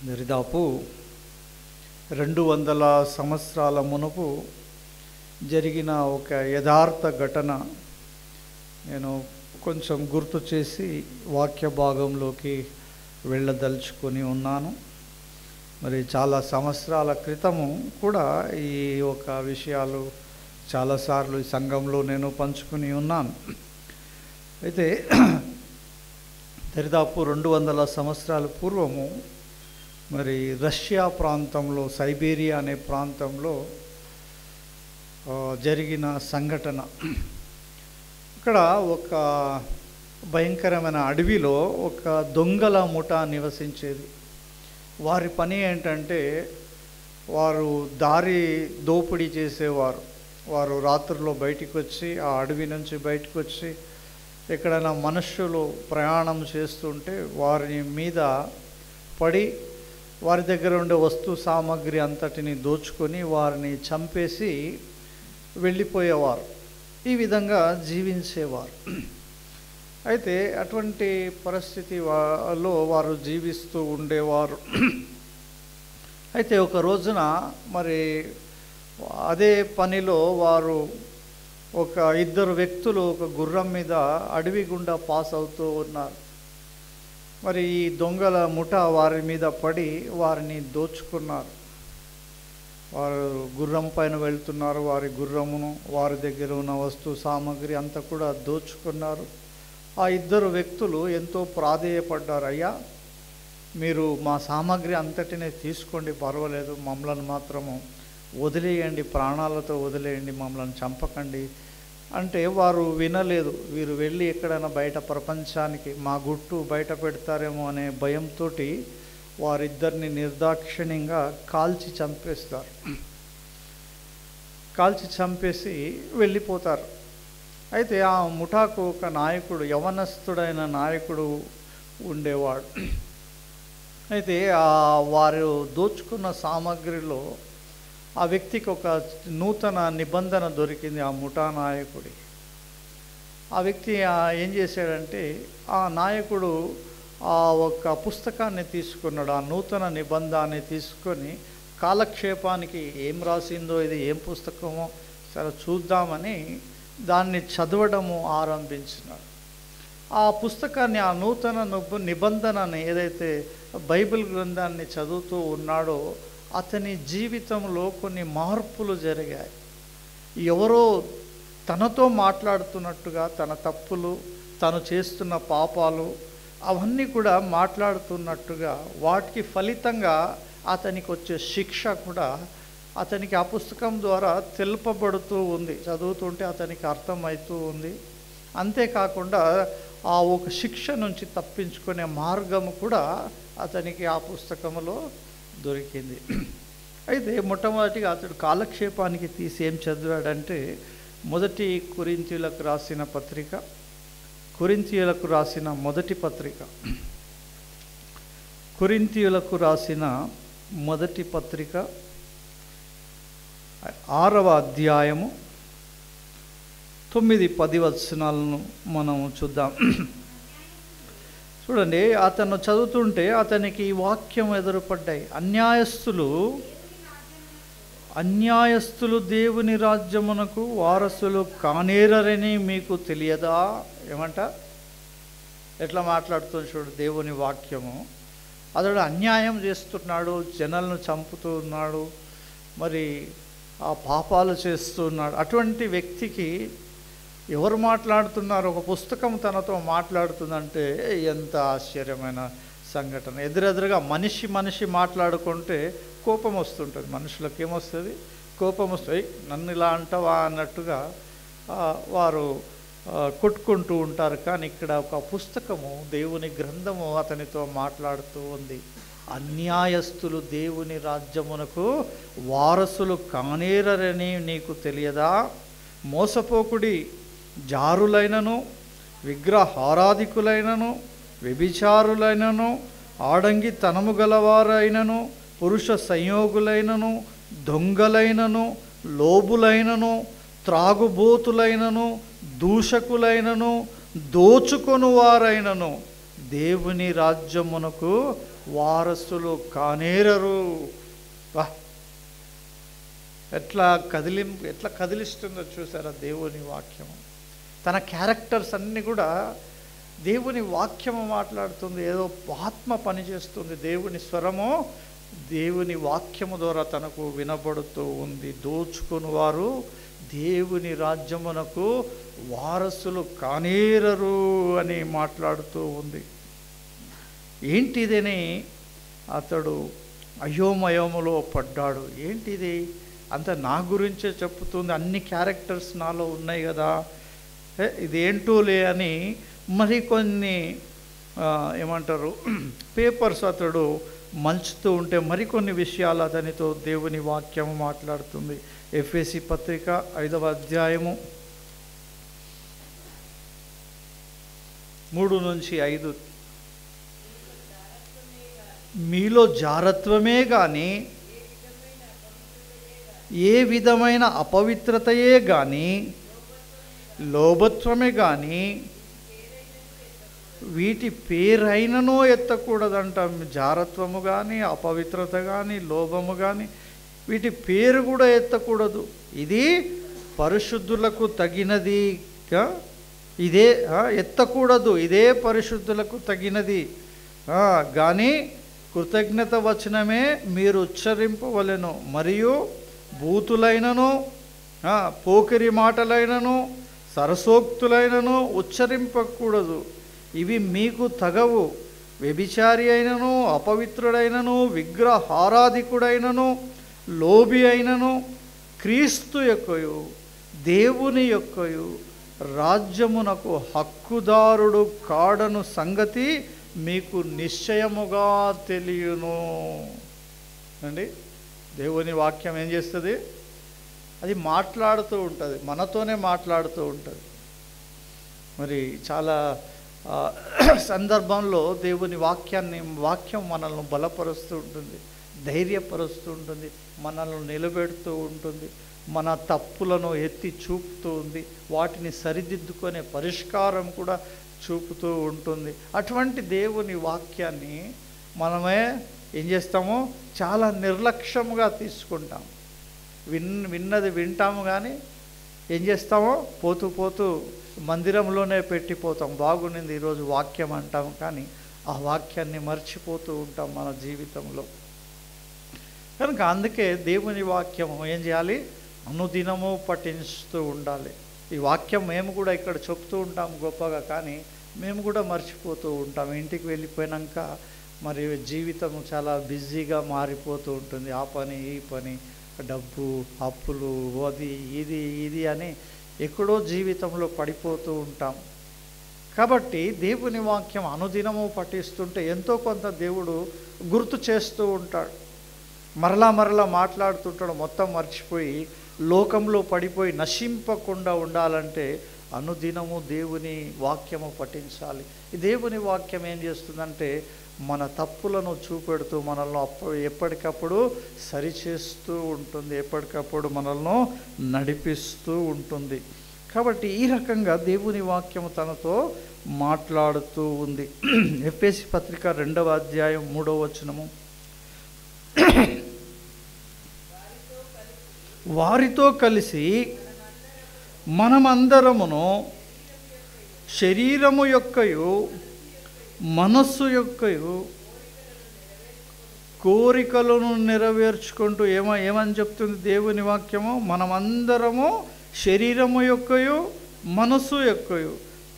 దరిదాపు 200 సంవత్సరాల మునుపు జరిగిన ఒక యథార్థ ఘటన నేను కొంచెం గుర్తు చేసి వాక్య భాగంలోకి వెళ్ళదలుచుకొని ఉన్నాను. మరి చాలా సంవత్సరాల క్రితము కూడా ఈ ఒక విషయాలు చాలాసార్లు ఈ సంఘంలో నేను పంచుకుని ఉన్నాను. అయితే దరిదాపు 200 సంవత్సరాల పూర్వము మరి రష్యా ప్రాంతంలో, సైబీరియా అనే ప్రాంతంలో జరిగిన సంఘటన. ఇక్కడ ఒక భయంకరమైన అడవిలో ఒక దొంగల ముఠా నివసించేది. వారి పని ఏంటంటే వారు దారి దోపిడీ చేసేవారు. వారు రాత్రుల్లో బయటికి వచ్చి, ఆ అడవి నుంచి బయటకు వచ్చి ఎక్కడైనా మనుష్యులు ప్రయాణం చేస్తుంటే వారి మీద పడి వారి దగ్గర ఉండే వస్తు సామాగ్రి అంతటిని దోచుకొని వారిని చంపేసి వెళ్ళిపోయేవారు. ఈ విధంగా జీవించేవారు. అయితే అటువంటి పరిస్థితిలో వారు జీవిస్తూ ఉండేవారు. అయితే ఒక రోజున మరి అదే పనిలో వారు ఒక 2 వ్యక్తులు ఒక గుర్రం మీద అడవి గుండా పాస్ అవుతూ ఉన్నారు. మరి ఈ దొంగల ముఠా వారి మీద పడి వారిని దోచుకున్నారు. వారు గుర్రం పైన వెళ్తున్నారు. వారి గుర్రమును, వారి దగ్గర ఉన్న వస్తు సామాగ్రి అంతా కూడా దోచుకున్నారు. ఆ 2 వ్యక్తులు ఎంతో ప్రాధేయపడ్డారు. అయ్యా, మీరు మా సామాగ్రి అంతటినే తీసుకోండి, పర్వాలేదు, మమ్మల్ని మాత్రము వదిలేయండి, ప్రాణాలతో వదిలేయండి, మమ్మల్ని చంపకండి అంటే వారు వినలేదు. వీరు వెళ్ళి ఎక్కడైనా బయట ప్రపంచానికి మా గుట్టు బయట పెడతారేమో అనే భయంతో వారిద్దరిని నిర్దాక్షిణ్యంగా కాల్చి చంపేస్తారు. కాల్చి చంపేసి వెళ్ళిపోతారు. అయితే ఆ ముఠాకు ఒక నాయకుడు, యవనస్తుడైన నాయకుడు ఉండేవాడు. అయితే వారు దోచుకున్న సామాగ్రిలో ఆ వ్యక్తికి ఒక నూతన నిబంధన దొరికింది. ఆ ముఠా నాయకుడి, ఆ వ్యక్తి ఏం చేశాడంటే, ఆ నాయకుడు ఆ ఒక పుస్తకాన్ని తీసుకున్నాడు. ఆ నూతన నిబంధనని తీసుకొని కాలక్షేపానికి ఏం రాసిందో, ఇది ఏం పుస్తకమో సరే చూద్దామని దాన్ని చదవడము ఆరంభించినాడు. ఆ పుస్తకాన్ని, ఆ నూతన నిబంధనని, ఏదైతే బైబిల్ గ్రంథాన్ని చదువుతూ ఉన్నాడో అతని జీవితంలో కొన్ని మార్పులు జరిగాయి. ఎవరో తనతో మాట్లాడుతున్నట్టుగా తన తప్పులు, తను చేస్తున్న పాపాలు అవన్నీ కూడా మాట్లాడుతున్నట్టుగా, వాటికి ఫలితంగా అతనికి వచ్చే శిక్ష కూడా అతనికి ఆ పుస్తకం ద్వారా తెలుపబడుతూ ఉంది. చదువుతుంటే అతనికి అర్థమవుతూ ఉంది. అంతేకాకుండా ఆ ఒక శిక్ష నుంచి తప్పించుకునే మార్గము కూడా అతనికి ఆ పుస్తకంలో దొరికింది. అయితే మొట్టమొదటిగా అతడు కాలక్షేపానికి తీసి ఏం చదివాడంటే, మొదటి కొరింథీయులకు రాసిన పత్రిక, కొరింథీయులకు రాసిన మొదటి పత్రిక, కొరింథీయులకు రాసిన మొదటి పత్రిక 6వ అధ్యాయము 9-10 వచనాలను మనం చూద్దాం. చూడండి, అతను చదువుతుంటే అతనికి ఈ వాక్యం ఎదురుపడ్డాయి. అన్యాయస్తులు దేవుని రాజ్యమునకు వారసులు కానేరని మీకు తెలియదా? ఏమంట, ఎట్లా మాట్లాడుతుంది చూడు దేవుని వాక్యము. అతడు అన్యాయం చేస్తున్నాడు, జనాలను చంపుతూ ఉన్నాడు, మరి ఆ పాపాలు చేస్తున్నాడు. అటువంటి వ్యక్తికి ఎవరు మాట్లాడుతున్నారు? ఒక పుస్తకం తనతో మాట్లాడుతుందంటే ఎంత ఆశ్చర్యమైన సంఘటన. ఎదురెదురుగా మనిషి మాట్లాడుకుంటే కోపం వస్తుంటుంది. మనుషులకు ఏమొస్తుంది? కోపం వస్తుంది. నన్ను ఇలా అంటావా అన్నట్టుగా వారు కొట్టుకుంటూ ఉంటారు. కానీ ఇక్కడ ఒక పుస్తకము, దేవుని గ్రంథము అతనితో మాట్లాడుతూ ఉంది. అన్యాయస్తులు దేవుని రాజ్యమునకు వారసులు కానేరని నీకు తెలియదా? మోసపోకుడి, జారులైనను, విగ్రహారాధికులైనను, వ్యభిచారులైనను, ఆడంగి తనము గలవారైనను, పురుష సంయోగులైనను, దొంగలైనను, లోబులైనను, త్రాగుబోతులైనను, దూషకులైనను, దోచుకొను వారైనను దేవుని రాజ్యమునకు వారసులు కానేరరు. వా, ఎట్లా కదిలిస్తుందో చూసారా దేవుని వాక్యము. తన క్యారెక్టర్స్ అన్నీ కూడా దేవుని వాక్యము మాట్లాడుతుంది. ఏదో ఆత్మ పనిచేస్తుంది. దేవుని స్వరము దేవుని వాక్యము ద్వారా తనకు వినబడుతూ ఉంది. దోచుకుని వారు దేవుని రాజ్యమునకు వారసులు కానేరరు అని మాట్లాడుతూ ఉంది. ఏంటిదని అతడు అయోమయములో పడ్డాడు. ఏంటిది అంత నా గురించే చెప్పుతుంది, అన్ని క్యారెక్టర్స్ నాలో ఉన్నాయి కదా, ఇదేంటోలే అని మరికొన్ని ఏమంటారు పేపర్స్ అతడు మలుచుతూ ఉంటే మరికొన్ని విషయాలు అతనితో దేవుని వాక్యము మాట్లాడుతుంది. ఎఫెసీ పత్రిక 5వ అధ్యాయము 3-5. మీలో జారత్వమే కానీ ఏ విధమైన అపవిత్రతయే కానీ లోభత్వమే కానీ వీటి పేరైననో ఎత్తకూడదంట. జారత్వము కానీ అపవిత్రత కానీ లోభము కానీ వీటి పేరు కూడా ఎత్తకూడదు. ఇది పరిశుద్ధులకు తగినది. ఇదే ఎత్తకూడదు, ఇదే పరిశుద్ధులకు తగినది. కానీ కృతజ్ఞత వచనమే మీరు ఉచ్చరింపవలెను. మరియు బూతులైనను పోకిరి మాటలైనను సరసోక్తులైనను ఉచ్చరింపకూడదు. ఇవి మీకు తగవు. వ్యభిచారి అయినను అపవిత్రుడైనను విగ్రహారాధికుడైనను లోబి అయినను క్రీస్తు యొక్కయు దేవుని యొక్కయు రాజ్యమునకు హక్కుదారుడు కాడను సంగతి మీకు నిశ్చయముగా తెలియను. అండి దేవుని వాక్యం ఏం చేస్తుంది? అది మాట్లాడుతూ ఉంటుంది, మనతోనే మాట్లాడుతూ ఉంటుంది. మరి చాలా సందర్భంలో దేవుని వాక్యం మనల్ని బలపరుస్తూ ఉంటుంది, ధైర్యపరుస్తూ ఉంటుంది, మనల్ని నిలబెడుతూ ఉంటుంది, మన తప్పులను ఎత్తి చూపుతూ ఉంది, వాటిని సరిదిద్దుకునే పరిష్కారం కూడా చూపుతూ ఉంటుంది. అటువంటి దేవుని వాక్యాన్ని మనమే ఏం చేస్తామో చాలా నిర్లక్ష్యంగా తీసుకుంటాం. విన్నది వింటాము కానీ ఏం చేస్తామో పోతూ పోతూ మందిరంలోనే పెట్టిపోతాం. బాగుండింది ఈరోజు వాక్యం అంటాము కానీ ఆ వాక్యాన్ని మర్చిపోతూ ఉంటాం మన జీవితంలో. కనుక అందుకే దేవుని వాక్యం ఏం చేయాలి? అనుదినము పఠిస్తూ ఉండాలి. ఈ వాక్యం మేము కూడా ఇక్కడ చెప్తూ ఉంటాం గొప్పగా, కానీ మేము కూడా మర్చిపోతూ ఉంటాం. ఇంటికి వెళ్ళిపోయాక మరి జీవితం చాలా బిజీగా మారిపోతూ ఉంటుంది. ఆ పని ఈ పని, డబ్బు, అప్పులు, అది ఇది అని ఎక్కడో జీవితంలో పడిపోతూ ఉంటాం. కాబట్టి దేవుని వాక్యం అనుదినము పఠిస్తుంటే ఎంతో కొంత దేవుడు గుర్తు చేస్తూ ఉంటాడు, మరలా మాట్లాడుతుంటాడు. మొత్తం మర్చిపోయి లోకంలో పడిపోయి నశింపకుండా ఉండాలంటే అనుదినము దేవుని వాక్యము పఠించాలి. ఈ దేవుని వాక్యం ఏం చేస్తుందంటే మన తప్పులను చూపెడుతూ మనల్ని ఎప్పటికప్పుడు సరిచేస్తూ ఉంటుంది, ఎప్పటికప్పుడు మనల్ని నడిపిస్తూ ఉంటుంది. కాబట్టి ఈ రకంగా దేవుని వాక్యము తనతో మాట్లాడుతూ ఉంది. ఎఫెసీ పత్రిక 2వ అధ్యాయం 3వ వచనము, వారితో కలిసి మనమందరమును శరీరము యొక్కయు మనస్సు యొక్కయు కోరికలను నెరవేర్చుకుంటూ ఏమని చెప్తుంది దేవుని వాక్యము? మనమందరము శరీరము యొక్కయు మనస్సు యొక్కయు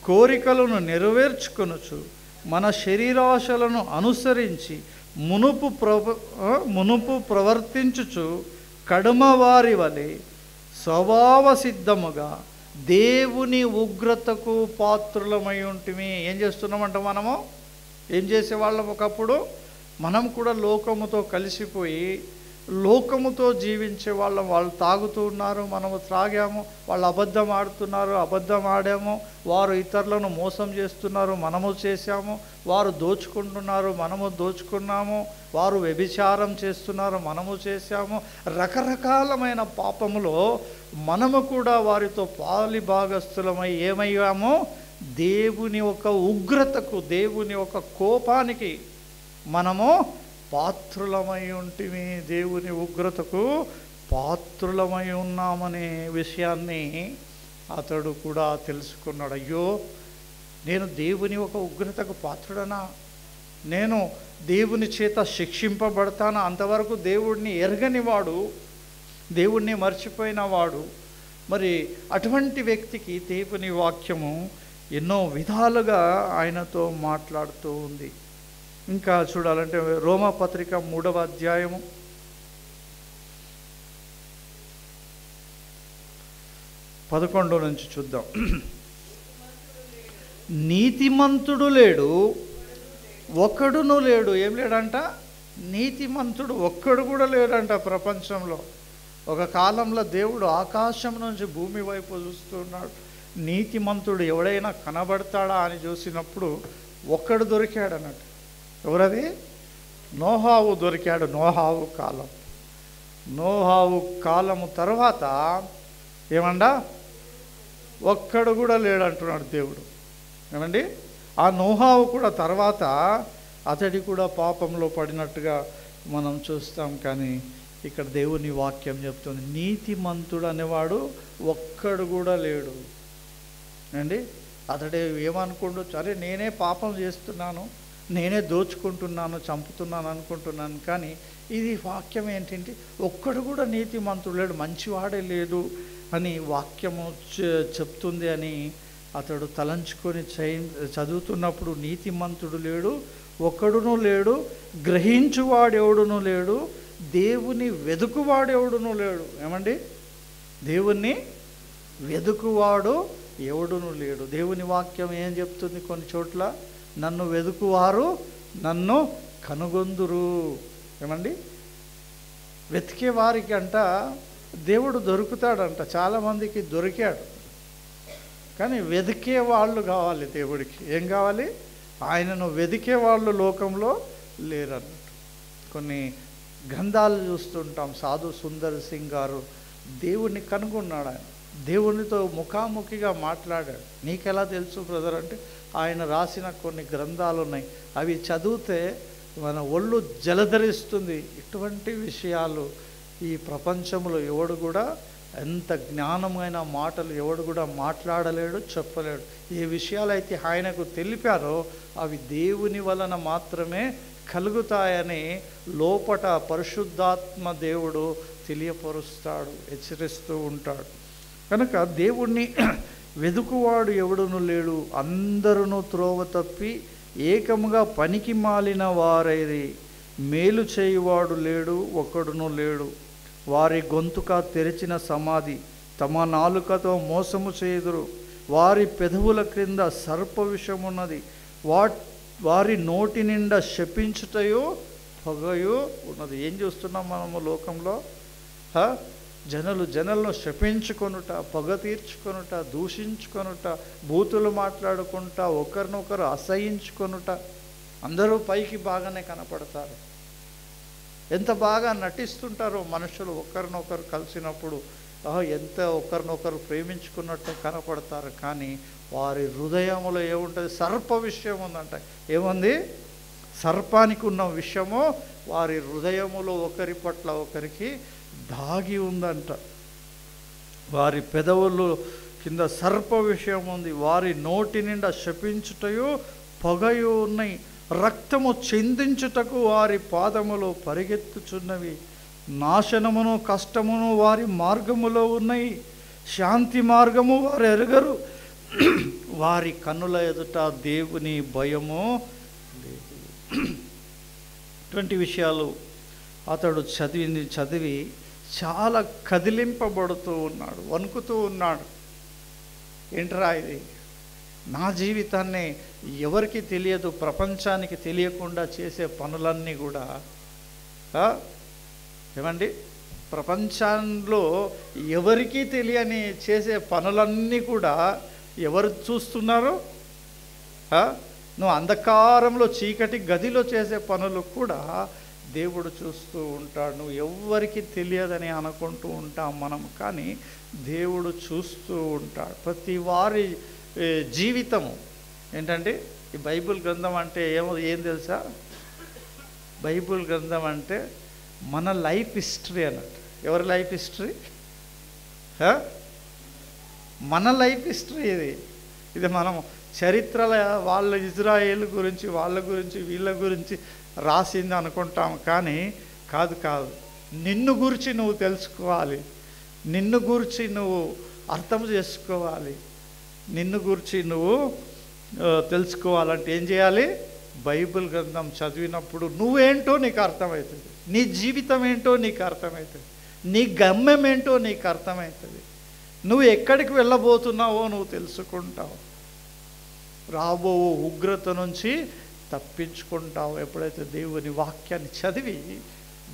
కోరికలను నెరవేర్చుకొనుచు మన శరీరాశలను అనుసరించి మునుపు ప్రవర్తించుచు కడుమవారి వలె స్వభావ సిద్ధముగా దేవుని ఉగ్రతకు పాత్రులమై ఉంటిమి. ఏం చేస్తున్నామంట? మనము ఏం చేసేవాళ్ళం ఒకప్పుడు? మనం కూడా లోకముతో కలిసిపోయి లోకముతో జీవించే వాళ్ళం. వాళ్ళు తాగుతూ ఉన్నారు, మనము త్రాగాము. వాళ్ళు అబద్ధం ఆడుతున్నారు, అబద్ధం ఆడాము. వారు ఇతరులను మోసం చేస్తున్నారు, మనము చేశాము. వారు దోచుకుంటున్నారు, మనము దోచుకున్నాము. వారు వ్యభిచారం చేస్తున్నారు, మనము చేశాము. రకరకాలమైన పాపములో మనము కూడా వారితో పాలి భాగస్థులమై ఏమయ్యామో దేవుని ఒక ఉగ్రతకు, దేవుని ఒక కోపానికి మనము పాత్రులమై ఉంటిమి. దేవుని ఉగ్రతకు పాత్రులమై ఉన్నామనే విషయాన్ని అతడు కూడా తెలుసుకున్నాడు. అయ్యో, నేను దేవుని ఒక ఉగ్రతకు పాత్రుడనా? నేను దేవుని చేత శిక్షింపబడతానా? అంతవరకు దేవుడిని ఎరగనివాడు, దేవుణ్ణి మర్చిపోయినవాడు. మరి అటువంటి వ్యక్తికి దేవుని వాక్యము ఎన్నో విధాలుగా ఆయనతో మాట్లాడుతూ ఉంది. ఇంకా చూడాలంటే రోమాపత్రిక 3వ అధ్యాయము 11 నుంచి చూద్దాం. నీతిమంతుడు లేడు, ఒక్కడును లేడు. ఏం లేడంట? నీతిమంతుడు ఒక్కడు కూడా లేడంట ప్రపంచంలో. ఒక కాలంలో దేవుడు ఆకాశం నుంచి భూమి వైపు చూస్తున్నాడు. నీతిమంతుడు ఎవడైనా కనబడతాడా అని చూసినప్పుడు ఒక్కడు దొరికాడు అన్నట్టు. ఎవరది? నోహావు దొరికాడు. నోహావు కాలము తర్వాత ఏమండా ఒక్కడు కూడా లేడంటున్నాడు దేవుడు. ఏమండి? ఆ నోహావు కూడా తర్వాత అతడి కూడా పాపంలో పడినట్టుగా మనం చూస్తాం. కానీ ఇక్కడ దేవుని వాక్యం చెప్తుంది, నీతిమంతుడు అనేవాడు ఒక్కడు కూడా లేడు అండి. అతడే ఏమనుకుంటూ, అరే నేనే పాపం చేస్తున్నాను, నేనే దోచుకుంటున్నాను, చంపుతున్నాను అనుకుంటున్నాను. కానీ ఇది వాక్యం ఏంటంటే ఒక్కడు కూడా నీతిమంతుడు లేడు, మంచివాడే లేడు అని వాక్యము చెప్తుంది అని అతడు తలంచుకొని చదువుతున్నప్పుడు నీతిమంతుడు లేడు, ఒక్కడునూ లేడు, గ్రహించువాడెవడునూ లేడు, దేవుని వెదుకువాడెవడునూ లేడు. ఏమండి? దేవుణ్ణి వెదుకువాడు ఎవడునూ లేడు. దేవుని వాక్యం ఏం చెప్తుంది? కొన్ని చోట్ల నన్ను వెదుకువారు నన్ను కనుగొందురు. ఏమండి? వెతికే వారికి అంట దేవుడు దొరుకుతాడంట. చాలామందికి దొరికాడు, కానీ వెతికే వాళ్ళు కావాలి దేవుడికి. ఏం కావాలి? ఆయనను వెతికే వాళ్ళు లోకంలో లేరన్నట్టు. కొన్ని గ్రంథాలు చూస్తుంటాం. సాధు సుందర్ సింగ్ గారు దేవుణ్ణి కనుగొన్నాడు. ఆయన దేవునితో ముఖాముఖిగా మాట్లాడాడు. నీకెలా తెలుసు బ్రదర్ అంటే, ఆయన రాసిన కొన్ని గ్రంథాలు ఉన్నాయి, అవి చదివితే మన ఒళ్ళు జలధరిస్తుంది. ఇటువంటి విషయాలు ఈ ప్రపంచంలో ఎవడు కూడా, ఎంత జ్ఞానమైన మాటలు ఎవడు కూడా మాట్లాడలేడు, చెప్పలేడు. ఏ విషయాలైతే ఆయనకు తెలిపారో అవి దేవుని వలన మాత్రమే కలుగుతాయని లోపట పరిశుద్ధాత్మ దేవుడు తెలియపరుస్తాడు, హెచ్చరిస్తూ ఉంటాడు. కనుక దేవుణ్ణి వెదుకువాడు ఎవడును లేడు, అందరూ త్రోవ తప్పి ఏకముగా పనికి మాలిన వారైరి, మేలు చేయువాడు లేడు, ఒక్కడును లేడు. వారి గొంతుక తెరిచిన సమాధి, తమ నాలుకతో మోసము చేయుదురు. వారి పెదవుల క్రింద సర్ప విషమున్నది, వారి నోటి నిండా శపించుటయో పొగయో ఉన్నది. ఏం చూస్తున్నాం మనము లోకంలో? జనులను శపించుకొనుట, పొగ తీర్చుకొనుట, దూషించుకొనుట, బూతులు మాట్లాడుకుంటా, ఒకరినొకరు అసహించుకొనుట. అందరూ పైకి బాగానే కనపడతారు, ఎంత బాగా నటిస్తుంటారో మనుషులు ఒకరినొకరు కలిసినప్పుడు. ఎంత ఒకరినొకరు ప్రేమించుకున్నట్టు కనపడతారు. కానీ వారి హృదయంలో ఏముంటుంది? సర్ప విషయం ఉందంట. ఏముంది? సర్పానికి ఉన్న విషయము వారి హృదయములో ఒకరి పట్ల ఒకరికి దాగి ఉందంట. వారి పెదవులు కింద సర్ప విషయం ఉంది. వారి నోటి నిండా శపించుటయు పొగయు ఉన్నాయి. రక్తము చిందించుటకు వారి పాదములు పరిగెత్తుచున్నవి. నాశనమును కష్టమును వారి మార్గములో ఉన్నాయి. శాంతి మార్గము వారు ఎరుగరు. వారి కన్నుల ఎదుట దేవుని భయము లేదు. ఇటువంటి విషయాలు అతడు చదివి చాలా కదిలింపబడుతూ ఉన్నాడు, వణుకుతూ ఉన్నాడు. ఏంట్రా ఇది? నా జీవితాన్ని ఎవరికి తెలియదు, ప్రపంచానికి తెలియకుండా చేసే పనులన్నీ కూడా ఏమండి, ప్రపంచంలో ఎవరికీ తెలియని చేసే పనులన్నీ కూడా ఎవరు చూస్తున్నారు? నువ్వు అంధకారంలో చీకటి గదిలో చేసే పనులు కూడా దేవుడు చూస్తూ ఉంటాడు. నువ్వు ఎవ్వరికి తెలియదని అనుకుంటూ ఉంటాం మనం, కానీ దేవుడు చూస్తూ ఉంటాడు. ప్రతి వారి జీవితము ఏంటంటే ఈ బైబిల్ గ్రంథం అంటే ఏం తెలుసా? బైబిల్ గ్రంథం అంటే మన లైఫ్ హిస్టరీ అన్నట్టు. ఎవరి లైఫ్ హిస్టరీ? మన లైఫ్ హిస్టరీ ఇది మనం చరిత్రల వాళ్ళ ఇజ్రాయేల్ గురించి వాళ్ళ గురించి వీళ్ళ గురించి రాసింది అనుకుంటాం, కానీ కాదు. నిన్ను గురించి నువ్వు తెలుసుకోవాలి, నిన్ను గురించి నువ్వు అర్థం చేసుకోవాలి, నిన్ను గురించి నువ్వు తెలుసుకోవాలంటే ఏం చేయాలి? బైబిల్ గ్రంథం చదివినప్పుడు నువ్వేంటో నీకు అర్థమవుతుంది, నీ జీవితం ఏంటో నీకు అర్థమవుతుంది, నీ గమ్యం ఏంటో నీకు అర్థమవుతుంది, నువ్వు ఎక్కడికి వెళ్ళబోతున్నావో నువ్వు తెలుసుకుంటావు, రాబో ఉగ్రత నుంచి తప్పించుకుంటావు. ఎప్పుడైతే దేవుని వాక్యాన్ని చదివి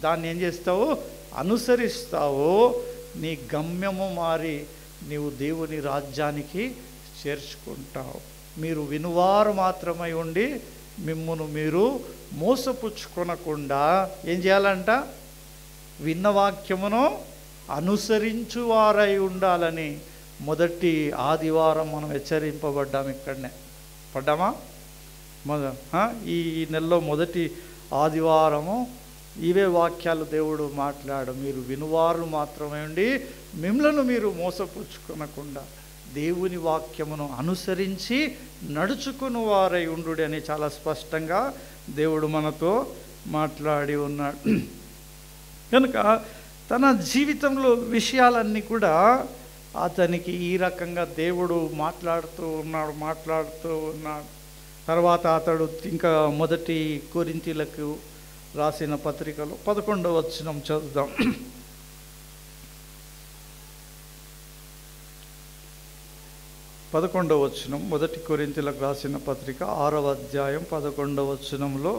దాన్ని ఏం చేస్తావో, అనుసరిస్తావో, నీ గమ్యము మారి నీవు దేవుని రాజ్యానికి చేర్చుకుంటావు. మీరు వినువారు మాత్రమై ఉండి మిమ్మును మీరు మోసపుచ్చుకొనకుండా ఏం చేయాలంట? విన్న వాక్యమును అనుసరించువారై ఉండాలని మొదటి ఆదివారం మనం హెచ్చరింపబడ్డాం. ఇక్కడనే పడ్డామా? ఈ నెలలో మొదటి ఆదివారము ఇవే వాక్యాలు దేవుడు మాట్లాడు. మీరు వినువారు మాత్రమే ఉండి మిమ్మల్ని మీరు మోసపుచ్చుకొనకుండా దేవుని వాక్యమును అనుసరించి నడుచుకుని వారై ఉండు అని చాలా స్పష్టంగా దేవుడు మనతో మాట్లాడి ఉన్నాడు. కనుక తన జీవితంలో విషయాలన్నీ కూడా అతనికి ఈ రకంగా దేవుడు మాట్లాడుతూ ఉన్నాడు. తర్వాత అతడు ఇంకా మొదటి కొరింథీయులకు రాసిన పత్రికలో 11వ వచనం చదువుదాం. 11వ వచనం, మొదటి కొరింథీయులకు రాసిన పత్రిక 6వ అధ్యాయం 11వ వచనంలో,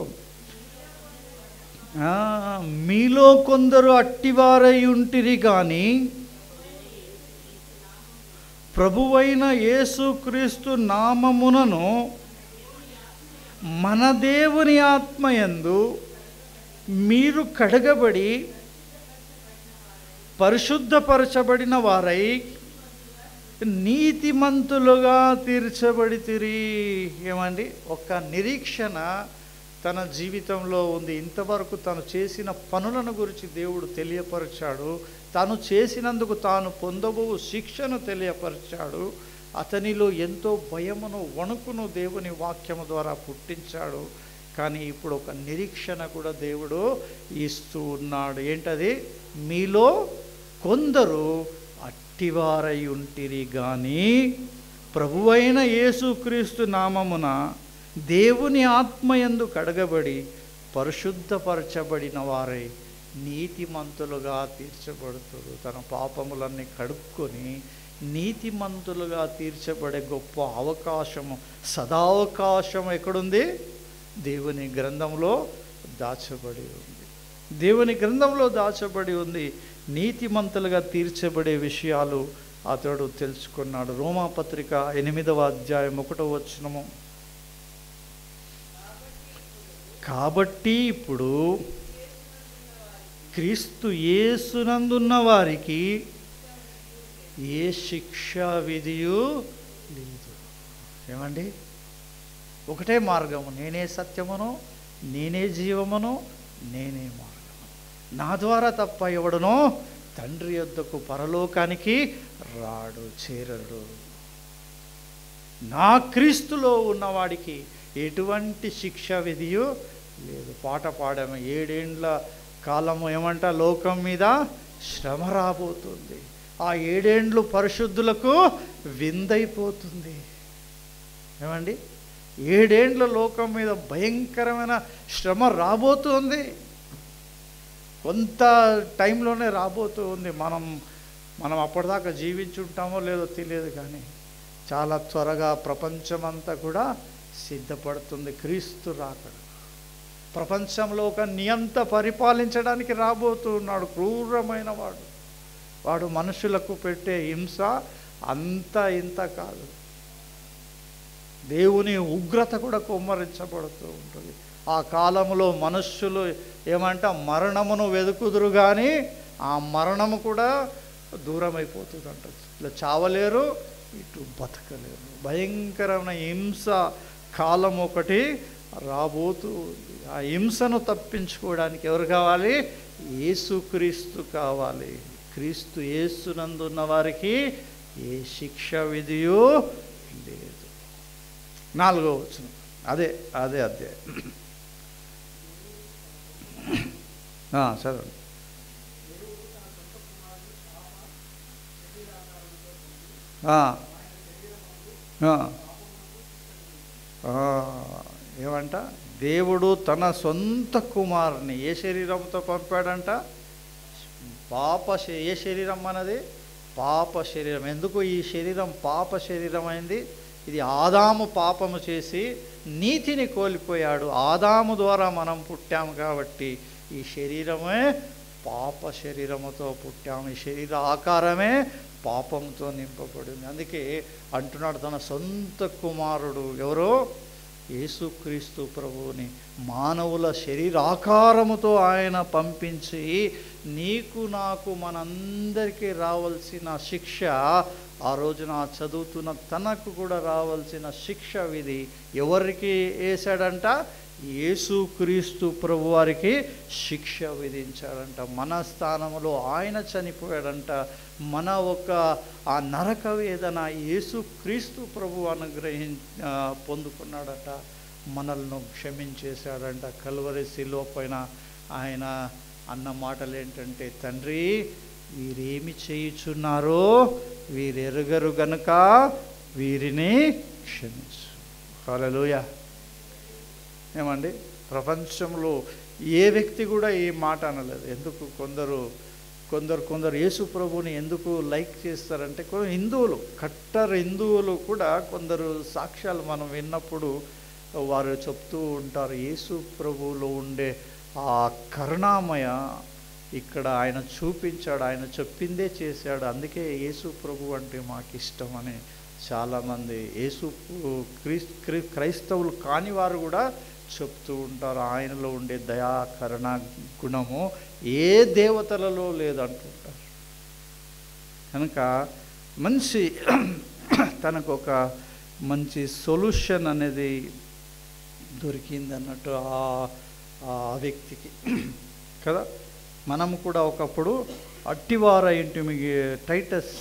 మీలో కొందరు అట్టివారై ఉంటిరి గాని ప్రభువైన యేసుక్రీస్తు నామమునను మన దేవుని ఆత్మయందు మీరు కడగబడి పరిశుద్ధపరచబడిన వారై నీతిమంతులుగా తీర్చబడితిరి. ఏమండి, ఒక నిరీక్షణ తన జీవితంలో ఉంది. ఇంతవరకు తను చేసిన పనులను గురించి దేవుడు తెలియపరిచాడు, తాను చేసినందుకు తాను పొందబో శిక్షను తెలియపరిచాడు, అతనిలో ఎంతో భయమును వణుకును దేవుని వాక్యము ద్వారా పుట్టించాడు. కానీ ఇప్పుడు ఒక నిరీక్షణ కూడా దేవుడు ఇస్తూ ఉన్నాడు. ఏంటది? మీలో కొందరు అట్టివారై ఉంటిరి గాని ప్రభువైన యేసుక్రీస్తు నామమున దేవుని ఆత్మయందు కడగబడి పరిశుద్ధపరచబడిన వారై నీతిమంతులుగా తీర్చబడుతారు. తన పాపములన్నీ కడుక్కొని నీతిమంతులుగా తీర్చబడే గొప్ప అవకాశము, సదావకాశం ఎక్కడుంది? దేవుని గ్రంథంలో దాచబడి ఉంది. దేవుని గ్రంథంలో దాచబడి ఉంది. నీతిమంతులుగా తీర్చబడే విషయాలు అతడు తెలుసుకున్నాడు. రోమాపత్రిక 8వ అధ్యాయం 1వ వచనము, కాబట్టి ఇప్పుడు క్రీస్తు యేసునందున్న వారికి ఏ శిక్షా విధియు లేదు. ఏమండి, ఒకటే మార్గము, నేనే సత్యమును, నేనే జీవమును, నేనే మార్గము, నా ద్వారా తప్ప ఎవడనో తండ్రి యొద్దకు పరలోకానికి రాడు, చేరడు. నా క్రీస్తులో ఉన్నవాడికి ఎటువంటి శిక్షా విధియు లేదు. పాట పాడాము, 7 ఏండ్ల కాలము ఏమంట, లోకం మీద శ్రమ రాబోతుంది. ఆ 7 ఏండ్లు పరిశుద్ధులకు విందైపోతుంది. ఏమండి, 7 ఏండ్ల లోకం మీద భయంకరమైన శ్రమ రాబోతుంది. కొంత టైంలోనే రాబోతూ ఉంది. మనం అప్పటిదాకా జీవించుంటామో లేదో తెలియదు, కానీ చాలా త్వరగా ప్రపంచమంతా కూడా సిద్ధపడుతుంది క్రీస్తు రాకడ. ప్రపంచంలో ఒక నియంత పరిపాలించడానికి రాబోతూ ఉన్నాడు. క్రూరమైన వాడు మనుషులకు పెట్టే హింస అంత ఇంత కాదు. దేవుని ఉగ్రత కూడా కుమ్మరించబడుతూ ఉంటుంది. ఆ కాలంలో మనుష్యులు ఏమంట, మరణమును వెతుకుదురు కానీ ఆ మరణము కూడా దూరం అయిపోతుందంట. ఇట్లా చావలేరు, ఇటు బతకలేరు. భయంకరమైన హింస కాలం ఒకటి రాబోతూ ఉంది. ఆ హింసను తప్పించుకోవడానికి ఎవరు కావాలి? యేసుక్రీస్తు కావాలి. క్రీస్తు యేసునందు ఉన్న వారికి ఏ శిక్ష విధియో లేదు. 4వ వచనం అదే అధ్యాయం. చదవండి. ఏమంట? దేవుడు తన సొంత కుమారుని ఏ శరీరంతో పంపాడంట? ఏ శరీరం అన్నది? పాప శరీరం. ఎందుకు ఈ శరీరం పాప శరీరం అయింది? ఇది ఆదాము పాపము చేసి నీతిని కోల్పోయాడు. ఆదాము ద్వారా మనం పుట్టాము కాబట్టి ఈ శరీరమే పాప శరీరముతో పుట్టాము. ఈ శరీర ఆకారమే పాపంతో నింపబడింది. అందుకే అంటున్నాడు తన సొంత కుమారుడు ఎవరో? యేసుక్రీస్తు ప్రభువుని మానవుల శరీరాకారముతో ఆయన పంపించి నీకు నాకు మనందరికీ రావాల్సిన శిక్ష, ఆ రోజున చదువుతున్న తనకు కూడా రావాల్సిన శిక్ష విధి ఎవరికి వేశాడంట? యేసుక్రీస్తు ప్రభు వారికి శిక్ష విధించాడంట. మన స్థానంలో ఆయన చనిపోయాడంట. మన ఆ నరక వేదన యేసుక్రీస్తు ప్రభు పొందుకున్నాడట. మనల్ని క్షమించేశాడంట. కల్వరి శిలువ పైన ఆయన అన్న మాటలు ఏంటంటే, తండ్రి వీరేమి చేయుచున్నారో వీరెరుగరు గనుక వీరిని క్షమించు. హల్లెలూయా. ఏమండి, ప్రపంచంలో ఏ వ్యక్తి కూడా ఈ మాట అనలేదు. ఎందుకు? కొందరు యేసు ప్రభుని ఎందుకు లైక్ చేస్తారంటే, హిందువులు, కట్టర్ హిందువులు కూడా కొందరు సాక్ష్యాలు మనం విన్నప్పుడు వారు చెప్తూ ఉంటారు, యేసు ప్రభువులో ఉండే ఆ కరుణామయ ఇక్కడ ఆయన చూపించాడు, ఆయన చెప్పిందే చేశాడు, అందుకే యేసు ప్రభు అంటే మాకు ఇష్టం అని చాలామంది క్రైస్తవులు కాని వారు కూడా చెప్తూ ఉంటారు. ఆయనలో ఉండే దయా కరుణ గుణము ఏ దేవతలలో లేదంటుంటారు. కనుక మంచి తనకు ఒక మంచి సొల్యూషన్ అనేది దొరికింది అన్నట్టు ఆ వ్యక్తికి కదా. మనము కూడా ఒకప్పుడు అట్టివార ఇంటి టైటస్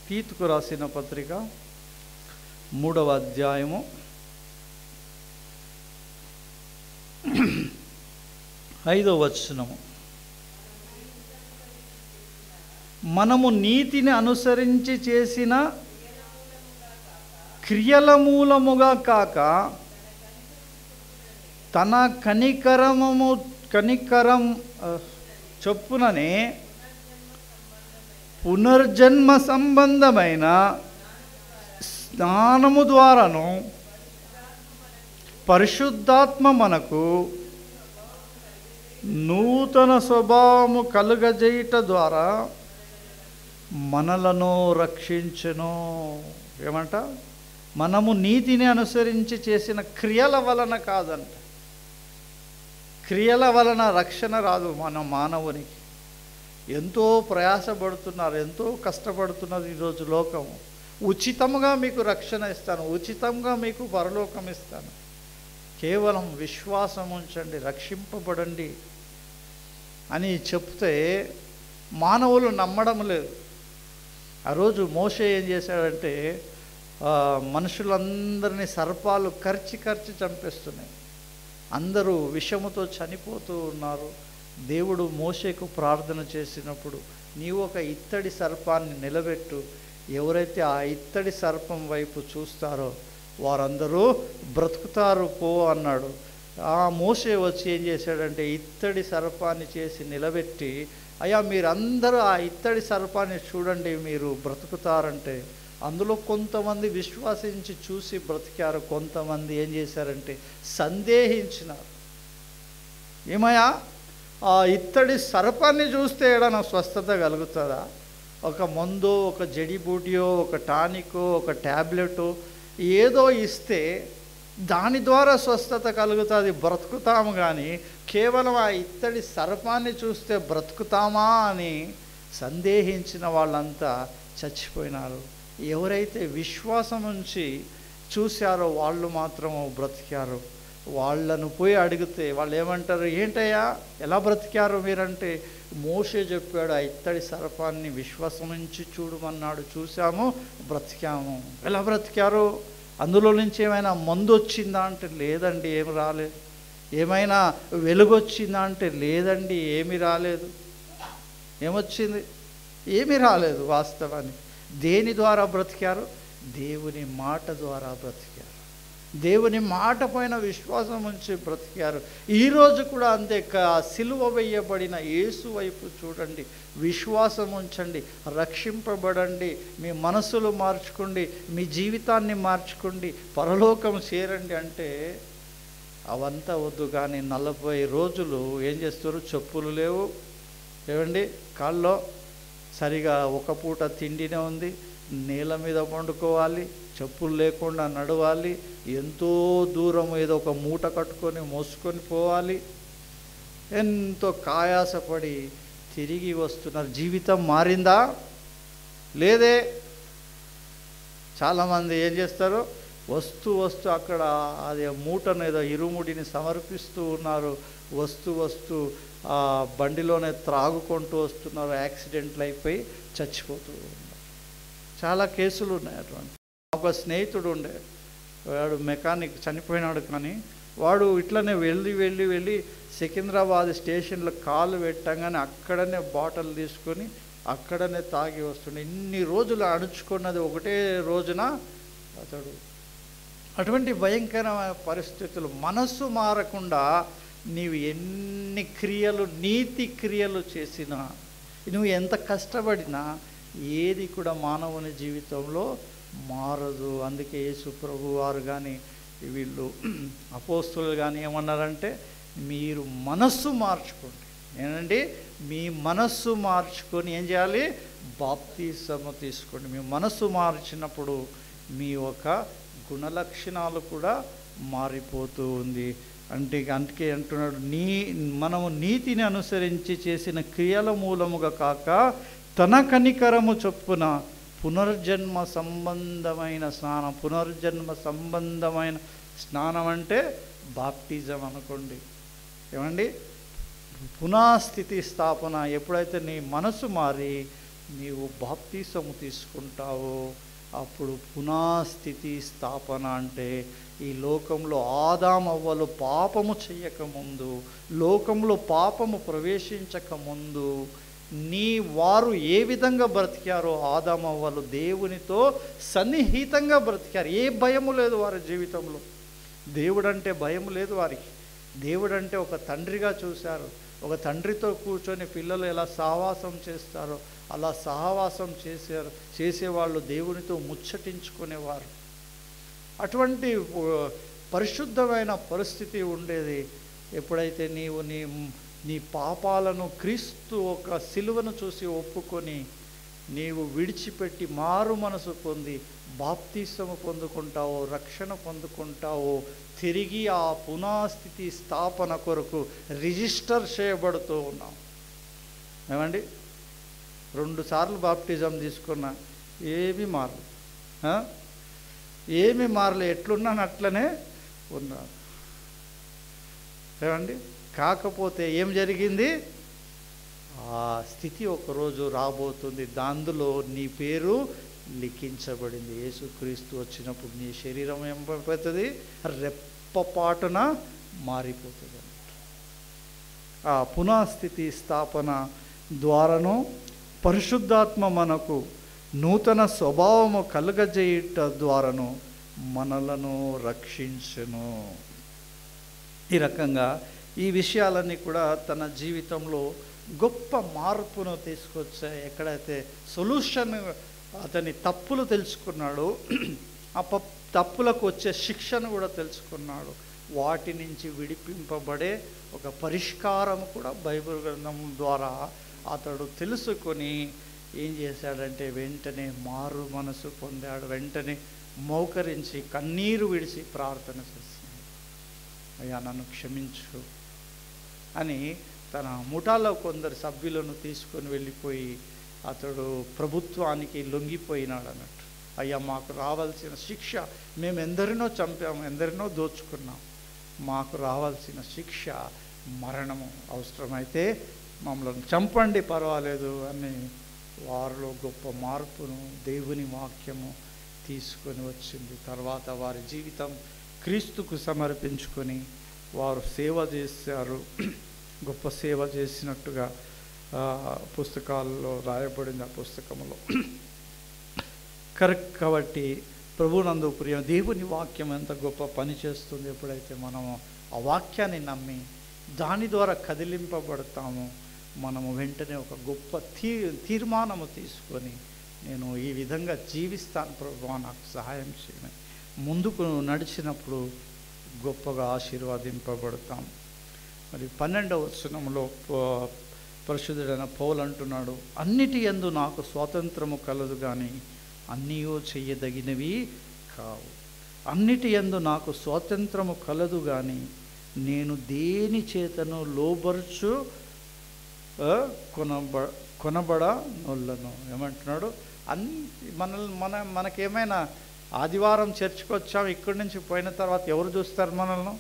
తీతుకు రాసిన పత్రిక 3వ అధ్యాయము 5వ వచనము, మనము నీతిని అనుసరించి చేసిన క్రియల మూలముగా కాక తన కనికరం చొప్పుననే పునర్జన్మ సంబంధమైన స్నానము ద్వారాను పరిశుద్ధాత్మ మనకు నూతన స్వభావము కలుగజేయుట ద్వారా మనలను రక్షించును. ఏమంట? మనము నీతిని అనుసరించి చేసిన క్రియల వలన కాదంట. క్రియల వలన రక్షణ రాదు. మన మానవునికి ఎంతో ప్రయాసపడుతున్నారు, ఎంతో కష్టపడుతున్నది ఈరోజు లోకము. ఉచితంగా మీకు రక్షణ ఇస్తాను, ఉచితంగా మీకు పరలోకం ఇస్తాను, కేవలం విశ్వాసం ఉంచండి, రక్షింపబడండి అని చెప్తే మానవులు నమ్మడం లేదు. ఆ రోజు మోషే ఏం చేశాడంటే, మనుషులందరినీ సర్పాలు కరిచి చంపేస్తున్నాయి, అందరూ విషముతో చనిపోతూ ఉన్నారు. దేవుడు మోషేకు ప్రార్థన చేసినప్పుడు, నీవు ఒక ఇత్తడి సర్పాన్ని నిలబెట్టు, ఎవరైతే ఆ ఇత్తడి సర్పం వైపు చూస్తారో వారందరూ బ్రతుకుతారు పో అన్నాడు. ఆ మోషే వచ్చి ఏం చేశాడంటే, ఇత్తడి సర్పాన్ని చేసి నిలబెట్టి, అయ్యా మీరందరూ ఆ ఇత్తడి సర్పాన్ని చూడండి, మీరు బ్రతుకుతారంటే అందులో కొంతమంది విశ్వాసించి చూసి బ్రతికారు, కొంతమంది ఏం చేశారంటే సందేహించినారు. ఏమయ్యా, ఆ ఇత్తడి సర్పాన్ని చూస్తే ఏడన్నా స్వస్థత కలుగుతుందా? ఒక మందో, ఒక జడిబూటియో, ఒక టానికో, ఒక ట్యాబ్లెటో ఏదో ఇస్తే దాని ద్వారా స్వస్థత కలుగుతుంది, బ్రతుకుతాము. కానీ కేవలం ఆ ఇత్తడి సర్పాన్ని చూస్తే బ్రతుకుతామా అని సందేహించిన వాళ్ళంతా చచ్చిపోయినారు. ఎవరైతే విశ్వాసం ఉంచి చూశారో వాళ్ళు మాత్రం బ్రతికారు. వాళ్ళను పోయి అడిగితే వాళ్ళు ఏమంటారు, ఏంటయ్యా ఎలా బ్రతికారు మీరంటే, మోషే చెప్పాడు, ఆ ఇత్తడి సర్పాన్ని విశ్వాసం ఉంచి చూడమన్నాడు, చూసాము బ్రతికాము. ఎలా బ్రతికారు? అందులో నుంచి ఏమైనా మందు వచ్చిందా అంటే లేదండి, ఏమి రాలేదు. ఏమైనా వెలుగొచ్చిందా అంటే లేదండి, ఏమీ రాలేదు. ఏమొచ్చింది? ఏమీ రాలేదు. వాస్తవాన్ని దేని ద్వారా బ్రతికారు? దేవుని మాట ద్వారా బ్రతికారు. దేవుని మాట పైన విశ్వాసం ఉంచి బ్రతికారు. ఈరోజు కూడా అంతే. సిలువ వేయబడిన యేసు వైపు చూడండి, విశ్వాసం ఉంచండి, రక్షింపబడండి, మీ మనసులు మార్చుకోండి, మీ జీవితాన్ని మార్చుకోండి, పరలోకం చేరండి అంటే అవంతా వద్దు. కానీ 40 రోజులు ఏం చేస్తారు? చెప్పులు లేవు ఏమండి, కాళ్ళలో సరిగా ఒక పూట తిండినే ఉంది, నేల మీద పండుకోవాలి, చెప్పులు లేకుండా నడవాలి, ఎంతో దూరం ఏదో ఒక మూట కట్టుకొని మోసుకొని పోవాలి, ఎంతో కాయాసపడి తిరిగి వస్తున్నారు. జీవితం మారిందా? లేదే. చాలామంది ఏం చేస్తారు, వస్తూ అక్కడ అది మూటను ఏదో ఇరుముడిని సమర్పిస్తూ ఉన్నారు, వస్తూ బండిలోనే త్రాగుకుంటూ వస్తున్నారు, యాక్సిడెంట్లు అయిపోయి చచ్చిపోతూ ఉన్నారు. చాలా కేసులు ఉన్నాయి అటువంటి. ఒక స్నేహితుడు ఉండే, వాడు మెకానిక్, చనిపోయినాడు. కానీ వాడు ఇట్లనే వెళ్ళి సికింద్రాబాద్ స్టేషన్లో కాలు పెట్టంగానే అక్కడనే బాటిల్ తీసుకొని అక్కడనే తాగి వస్తుండే. ఇన్ని రోజులు అణుచుకున్నది ఒకటే రోజున అతడు. అటువంటి భయంకరమైన పరిస్థితులు. మనస్సు మారకుండా నీవు ఎన్ని క్రియలు, నీతి క్రియలు చేసినా, నువ్వు ఎంత కష్టపడినా ఏది కూడా మానవుని జీవితంలో మారదు. అందుకే యేసు ప్రభు వారు కానీ వీళ్ళు అపోస్తులు కానీ ఏమన్నారంటే, మీరు మనస్సు మార్చుకోండి. ఏంటండి? మీ మనస్సు మార్చుకొని ఏం చేయాలి? బాప్తిసము తీసుకోండి. మీ మనస్సు మార్చినప్పుడు మీ ఒక గుణలక్షణాలు కూడా మారిపోతూ ఉంది. అందుకే అంటున్నాడు, మనము నీతిని అనుసరించి చేసిన క్రియల మూలముగా కాక తన కనికరము చొప్పున పునర్జన్మ సంబంధమైన స్నానం. పునర్జన్మ సంబంధమైన స్నానం అంటే బాప్టిజం అనుకోండి. ఏమండి? పునఃస్థితి స్థాపన. ఎప్పుడైతే నీ మనసు మారి నీవు బాప్టిజము తీసుకుంటావో అప్పుడు పునఃస్థితి స్థాపన అంటే, ఈ లోకంలో ఆదామవ్వలు పాపము చేయకముందు, లోకంలో పాపము ప్రవేశించకముందు వారు ఏ విధంగా బ్రతికారో, ఆదామవ్వలు దేవునితో సన్నిహితంగా బ్రతికారు. ఏ భయము లేదు వారి జీవితంలో. దేవుడంటే భయం లేదు వారికి. దేవుడంటే ఒక తండ్రిగా చూశారు. ఒక తండ్రితో కూర్చొని పిల్లలు ఎలా సహవాసం చేస్తారో అలా సహవాసం చేసేవాళ్ళు, దేవునితో ముచ్చటించుకునేవారు. అటువంటి పరిశుద్ధమైన పరిస్థితి ఉండేది. ఎప్పుడైతే నీవు నీ పాపాలను క్రీస్తు ఒక సిలువను చూసి ఒప్పుకొని నీవు విడిచిపెట్టి మారు మనసు పొంది బాప్తిసము పొందుకుంటావో, రక్షణ పొందుకుంటావో, తిరిగి ఆ పునఃస్థితి స్థాపన కొరకు రిజిస్టర్ చేయబడుతూ ఉన్నాం. ఏమండి? 2 సార్లు బాప్టిజం తీసుకున్నా, ఏమీ మారలే. ఎట్లున్నాను అట్లనే ఉన్నాను. ఏమండి? కాకపోతే ఏం జరిగింది? ఆ స్థితి ఒకరోజు రాబోతుంది, దాందులో నీ పేరు లిఖించబడింది. యేసుక్రీస్తు వచ్చినప్పుడు నీ శరీరం ఏమైపోతుంది? రెప్పపాటున మారిపోతుంది. ఆ పునఃస్థితి స్థాపన ద్వారాను పరిశుద్ధాత్మ మనకు నూతన స్వభావము కలుగజేయుట ద్వారాను మనలను రక్షించును. ఈ రకంగా ఈ విషయాలన్నీ కూడా తన జీవితంలో గొప్ప మార్పును తీసుకొచ్చాయి. ఎక్కడైతే సొల్యూషన్, అతని తప్పులు తెలుసుకున్నాడు, ఆ తప్పులకు వచ్చే శిక్షను కూడా తెలుసుకున్నాడు. వాటి నుంచి విడిపింపబడే ఒక పరిష్కారం కూడా బైబిల్ గ్రంథం ద్వారా అతడు తెలుసుకొని ఏం చేశాడంటే వెంటనే మారు మనసు పొందాడు. వెంటనే మోకరించి కన్నీరు విడిచి ప్రార్థన చేస్తున్నాడు, అయ్యా నన్ను క్షమించు అని. తన ముఠాలో కొందరు సభ్యులను తీసుకొని వెళ్ళిపోయి అతడు ప్రభుత్వానికి లొంగిపోయినాడు అన్నట్టు. అయ్యా మాకు రావాల్సిన శిక్ష, మేము ఎందరినో చంపాము, ఎందరినో దోచుకున్నాం, మాకు రావాల్సిన శిక్ష మరణము, అవసరమైతే మమ్మల్ని చంపండి పర్వాలేదు అని వారిలో గొప్ప మార్పును దేవుని వాక్యము తీసుకొని వచ్చింది. తర్వాత వారి జీవితం క్రీస్తుకు సమర్పించుకొని వారు సేవ చేశారు. గొప్ప సేవ చేసినట్టుగా పుస్తకాల్లో రాయబడింది. ఆ పుస్తకంలో కరెక్ట్. కాబట్టి ప్రభునందు ప్రియ దేవుని వాక్యం ఎంత గొప్ప పని చేస్తుంది. ఎప్పుడైతే మనము ఆ వాక్యాన్ని నమ్మి దాని ద్వారా కదిలింపబడతామో మనము వెంటనే ఒక గొప్ప తీర్మానము తీసుకొని నేను ఈ విధంగా జీవిస్తాను ప్రభువా, నాకు సహాయం చేయమని ముందుకు నడిచినప్పుడు గొప్పగా ఆశీర్వదింపబడతాం. మరి 12వ వచనంలో పరిశుద్ధుడైన పౌలు అంటున్నాడు, అన్నిటి యందు నాకు స్వాతంత్రము కలదు కానీ అన్నీయో చెయ్యదగినవి కావు. అన్నిటి యందు నాకు స్వాతంత్రము కలదు కానీ నేను దేని చేతను లోబర్చు కొనబడ నొల్లను. ఏమంటున్నాడు? మనకేమైనా ఆదివారం చర్చికి వచ్చాం, ఇక్కడి నుంచి పోయిన తర్వాత ఎవరు చూస్తారు మనల్ని?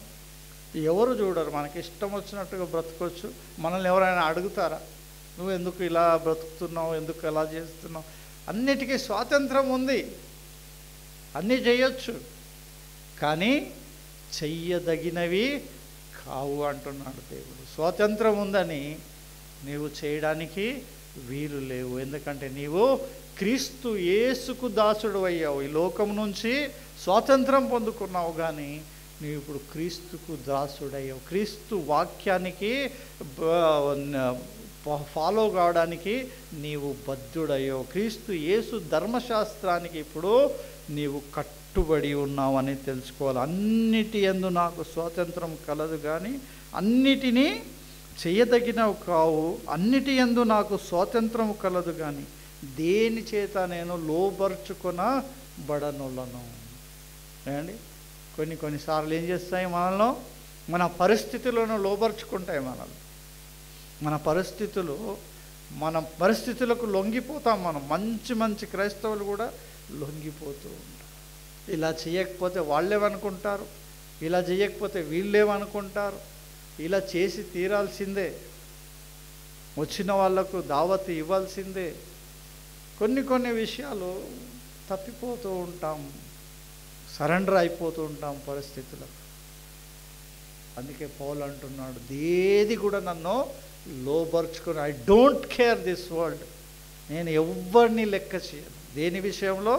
ఎవరు చూడరు. మనకి ఇష్టం వచ్చినట్టుగా బ్రతకొచ్చు. మనల్ని ఎవరైనా అడుగుతారా, నువ్వు ఎందుకు ఇలా బ్రతుకుతున్నావు, ఎందుకు ఎలా చేస్తున్నావు? అన్నిటికీ స్వాతంత్రం ఉంది, అన్నీ చేయొచ్చు, కానీ చెయ్యదగినవి కావు అంటున్నాడు దేవుడు. స్వాతంత్రం ఉందని నీవు చేయడానికి వీలు లేవు. ఎందుకంటే నీవు క్రీస్తు యేసుకు దాసుడు అయ్యావు. ఈ లోకం నుంచి స్వాతంత్రం పొందుకున్నావు, కానీ నీవు ఇప్పుడు క్రీస్తుకు దాసుడయ్యావు. క్రీస్తు వాక్యానికి ఫాలో కావడానికి నీవు బద్ధుడయ్యావు. క్రీస్తు యేసు ధర్మశాస్త్రానికి ఇప్పుడు నీవు కట్టుబడి ఉన్నావని తెలుసుకోవాలి. అన్నిటి యందు నాకు స్వాతంత్రం కలదు కానీ అన్నిటినీ చేయదగినవి కావు. అన్నిటి యందు నాకు స్వాతంత్రం కలదు కానీ దేని చేత నేను లోబర్చుకొనబడనొల్లను. ఏమండి, కొన్నిసార్లు ఏం చేస్తాయి మనల్ని? మన పరిస్థితులను లోబర్చుకుంటాయి. మన పరిస్థితులకు లొంగిపోతాం. మనం మంచి క్రైస్తవులు కూడా లొంగిపోతూ ఉంటారు. ఇలా చేయకపోతే వాళ్ళేమనుకుంటారు, ఇలా చేయకపోతే వీళ్ళేమనుకుంటారు, ఇలా చేసి తీరాల్సిందే, వచ్చిన వాళ్లకు దావత్ ఇవ్వాల్సిందే. కొన్ని విషయాలు తప్పిపోతూ ఉంటాం, సరెండర్ అయిపోతూ ఉంటాం పరిస్థితులకు. అందుకే పౌలు అంటున్నాడు, ఏది కూడా నన్ను లోబర్చుకొని, I don't care this world. నేను ఎవరిని లెక్క చేయను. దేని విషయంలో?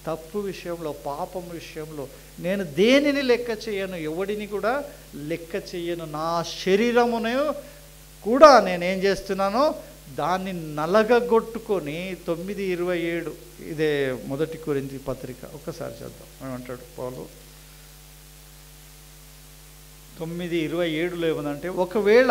తప్పు విషయంలో, పాపం విషయంలో నేను దేనిని లెక్క చేయను, ఎవడిని కూడా లెక్క చేయను. నా శరీరమును కూడా నేనేం చేస్తున్నాను? దాన్ని నలగగొట్టుకొని 9:27 ఇదే 1 కొరింథీ పత్రిక ఒకసారి చేద్దాం. ఏమంటాడు పౌలు? 9:27లో ఏముందంటే, ఒకవేళ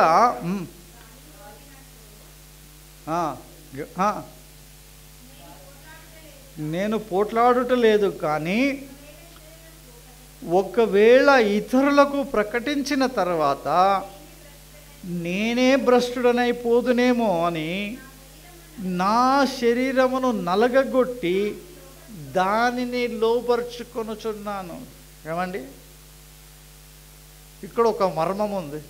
నేను పోట్లాడుట లేదు, కానీ ఒకవేళ ఇతరులకు ప్రకటించిన తర్వాత నేనే భ్రష్టుడనైపోదునేమో అని నా శరీరమును నలగగొట్టి దానిని లోబర్చుకొనుచున్నాను. ఏమండి, ఇక్కడ ఒక మర్మం ఉంది.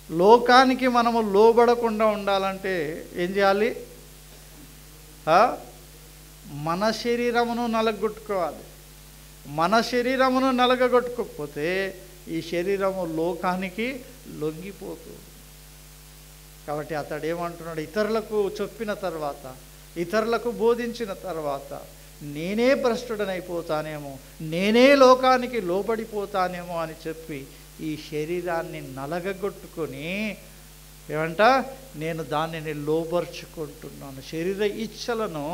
లోకానికి మనము లోబడకుండా ఉండాలంటే ఏం చేయాలి? మన శరీరమును నలగొట్టుకోవాలి. మన శరీరమును నలగొట్టుకోకపోతే ఈ శరీరము లోకానికి లొంగిపోతుంది. కాబట్టి అతడు ఏమంటున్నాడు? ఇతరులకు చెప్పిన తర్వాత, ఇతరులకు బోధించిన తర్వాత నేనే భ్రష్టుడనైపోతానేమో, నేనే లోకానికి లోబడిపోతానేమో అని చెప్పి ఈ శరీరాన్ని నలగగొట్టుకొని ఏమంట, నేను దానిని లోబర్చుకుంటున్నాను, శరీర ఇచ్చలను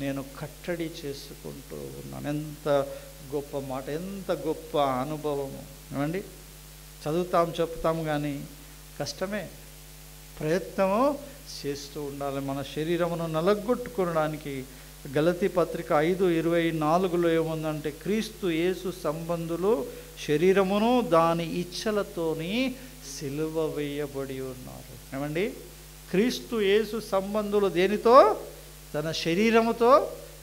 నేను కట్టడి చేసుకుంటూ ఉన్నాను. ఎంత గొప్ప మాట, ఎంత గొప్ప అనుభవము. ఏమండి, చదువుతాం చెప్తాం కానీ కష్టమే. ప్రయత్నము చేస్తూ ఉండాలి. మన శరీరమును నలగొట్టుకోవడానికి గలతీ పత్రిక 5:24లో ఏముందంటే, క్రీస్తు యేసు సంబంధులు శరీరమును దాని ఇచ్చలతోని సిలువ వేయబడి ఉన్నారు. ఏమండి, క్రీస్తు యేసు సంబంధులు దేనితో? తన శరీరముతో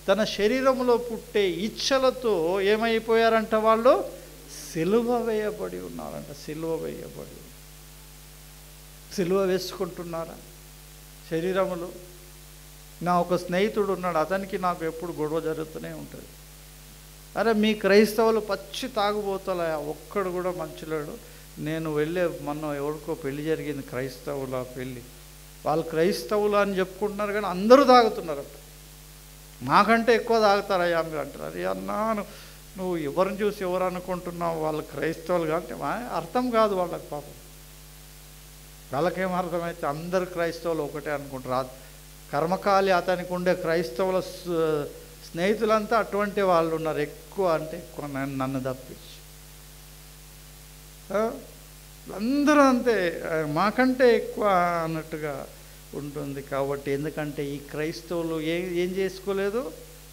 తన శరీరంలో పుట్టే ఇచ్చలతో ఏమైపోయారంట? వాళ్ళు సిలువ వేయబడి ఉన్నారంట. సిలువ వేయబడి. సిలువ వేసుకుంటున్నారా శరీరములో? నా ఒక స్నేహితుడు ఉన్నాడు, అతనికి నాకు ఎప్పుడు గొడవ జరుగుతూనే ఉంటుంది. అరే మీ క్రైస్తవులు పచ్చి తాగుబోతలయా, ఒక్కడు కూడా మంచిలేడు. నేను మొన్న ఎవరికో పెళ్లి జరిగింది, క్రైస్తవుల పెళ్ళి. వాళ్ళు క్రైస్తవులు అని చెప్పుకుంటున్నారు కానీ అందరూ తాగుతున్నారట. మాకంటే ఎక్కువ తాగుతారయ్యా మీరు అంటారు. అరే అన్నా, నువ్వు ఎవరిని చూసి ఎవరు అనుకుంటున్నావు? వాళ్ళు క్రైస్తవులు అంటే అర్థం కాదు వాళ్ళకి. పాపం వాళ్ళకేం అర్థమైతే అందరు క్రైస్తవులు ఒకటే అనుకుంటారు. కర్మకాలి అతనికి ఉండే క్రైస్తవుల స్నేహితులంతా అటువంటి వాళ్ళు ఉన్నారు. ఎక్కువ అంటే ఎక్కువ, నన్ను తప్పించి అందరూ అంతే, మాకంటే ఎక్కువ అన్నట్టుగా ఉంటుంది. కాబట్టి ఎందుకంటే ఈ క్రైస్తవులు ఏం చేసుకోలేదు?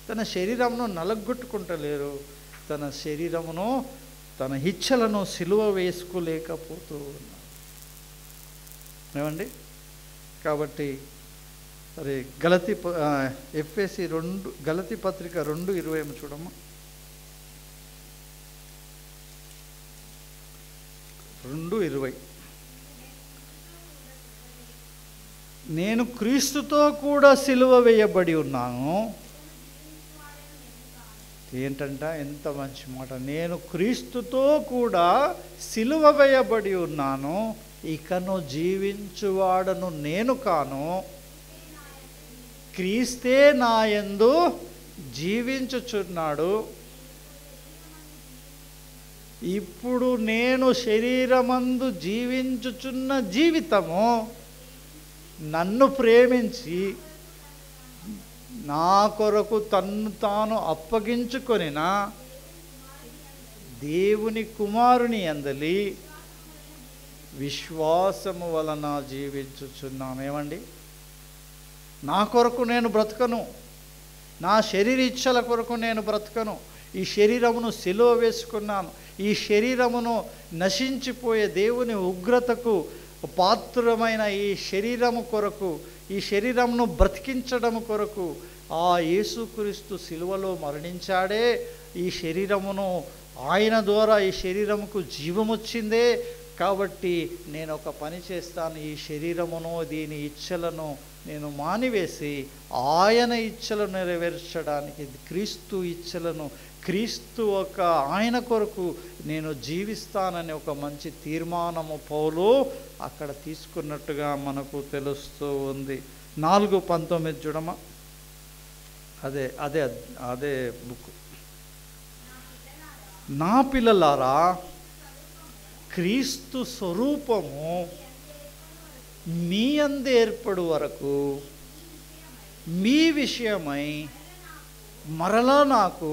తన శరీరమును నలగొట్టుకుంటలేరు, తన శరీరమును, తన ఇచ్చలను సిలువ వేసుకోలేకపోతూ ఉన్నారు. ఏమండి? కాబట్టి మరి ఎఫ్ఎసి 2 గలతీ పత్రిక 2:20 చూడమ్మా. 2:20 నేను క్రీస్తుతో కూడా సిలువ వేయబడి ఉన్నాను. ఏంటంట? ఎంత మంచి మాట. నేను క్రీస్తుతో కూడా సిలువ వేయబడి ఉన్నాను, ఇకను జీవించువాడను నేను కాను, క్రీస్తే నా యందు జీవించుచున్నాడు. ఇప్పుడు నేను శరీరమందు జీవించుచున్న జీవితము నన్ను ప్రేమించి నా కొరకు తన్ను తాను అప్పగించుకొనిన దేవుని కుమారుని యందలి విశ్వాసము వలన జీవించుచున్నాను. ఏమండి? నా కొరకు నేను బ్రతకను, నా శరీర ఇచ్చల కొరకు నేను బ్రతకను. ఈ శరీరమును సిలువ వేసుకున్నాను. ఈ శరీరమును నశించిపోయే దేవుని ఉగ్రతకు పాత్రమైన ఈ శరీరము కొరకు, ఈ శరీరమును బ్రతికించడం కొరకు ఆ యేసుక్రీస్తు సిలువలో మరణించాడే. ఈ శరీరమును ఆయన ద్వారా ఈ శరీరముకు జీవం వచ్చిందే. కాబట్టి నేను ఒక పని చేస్తాను, ఈ శరీరమును దీని ఇచ్చలను నేను మానివేసి ఆయన ఇచ్చలను నెరవేర్చడానికి, క్రీస్తు ఇచ్చలను, క్రీస్తు ఒక ఆయన కొరకు నేను జీవిస్తానని ఒక మంచి తీర్మానము పౌలు అక్కడ తీసుకున్నట్టుగా మనకు తెలుస్తూ ఉంది. 4:19 చూడమా. అదే అదే అదే బుక్. నా పిల్లలారా, క్రీస్తు స్వరూపము మీ యందు ఏర్పడు వరకు మీ విషయమై మరలా నాకు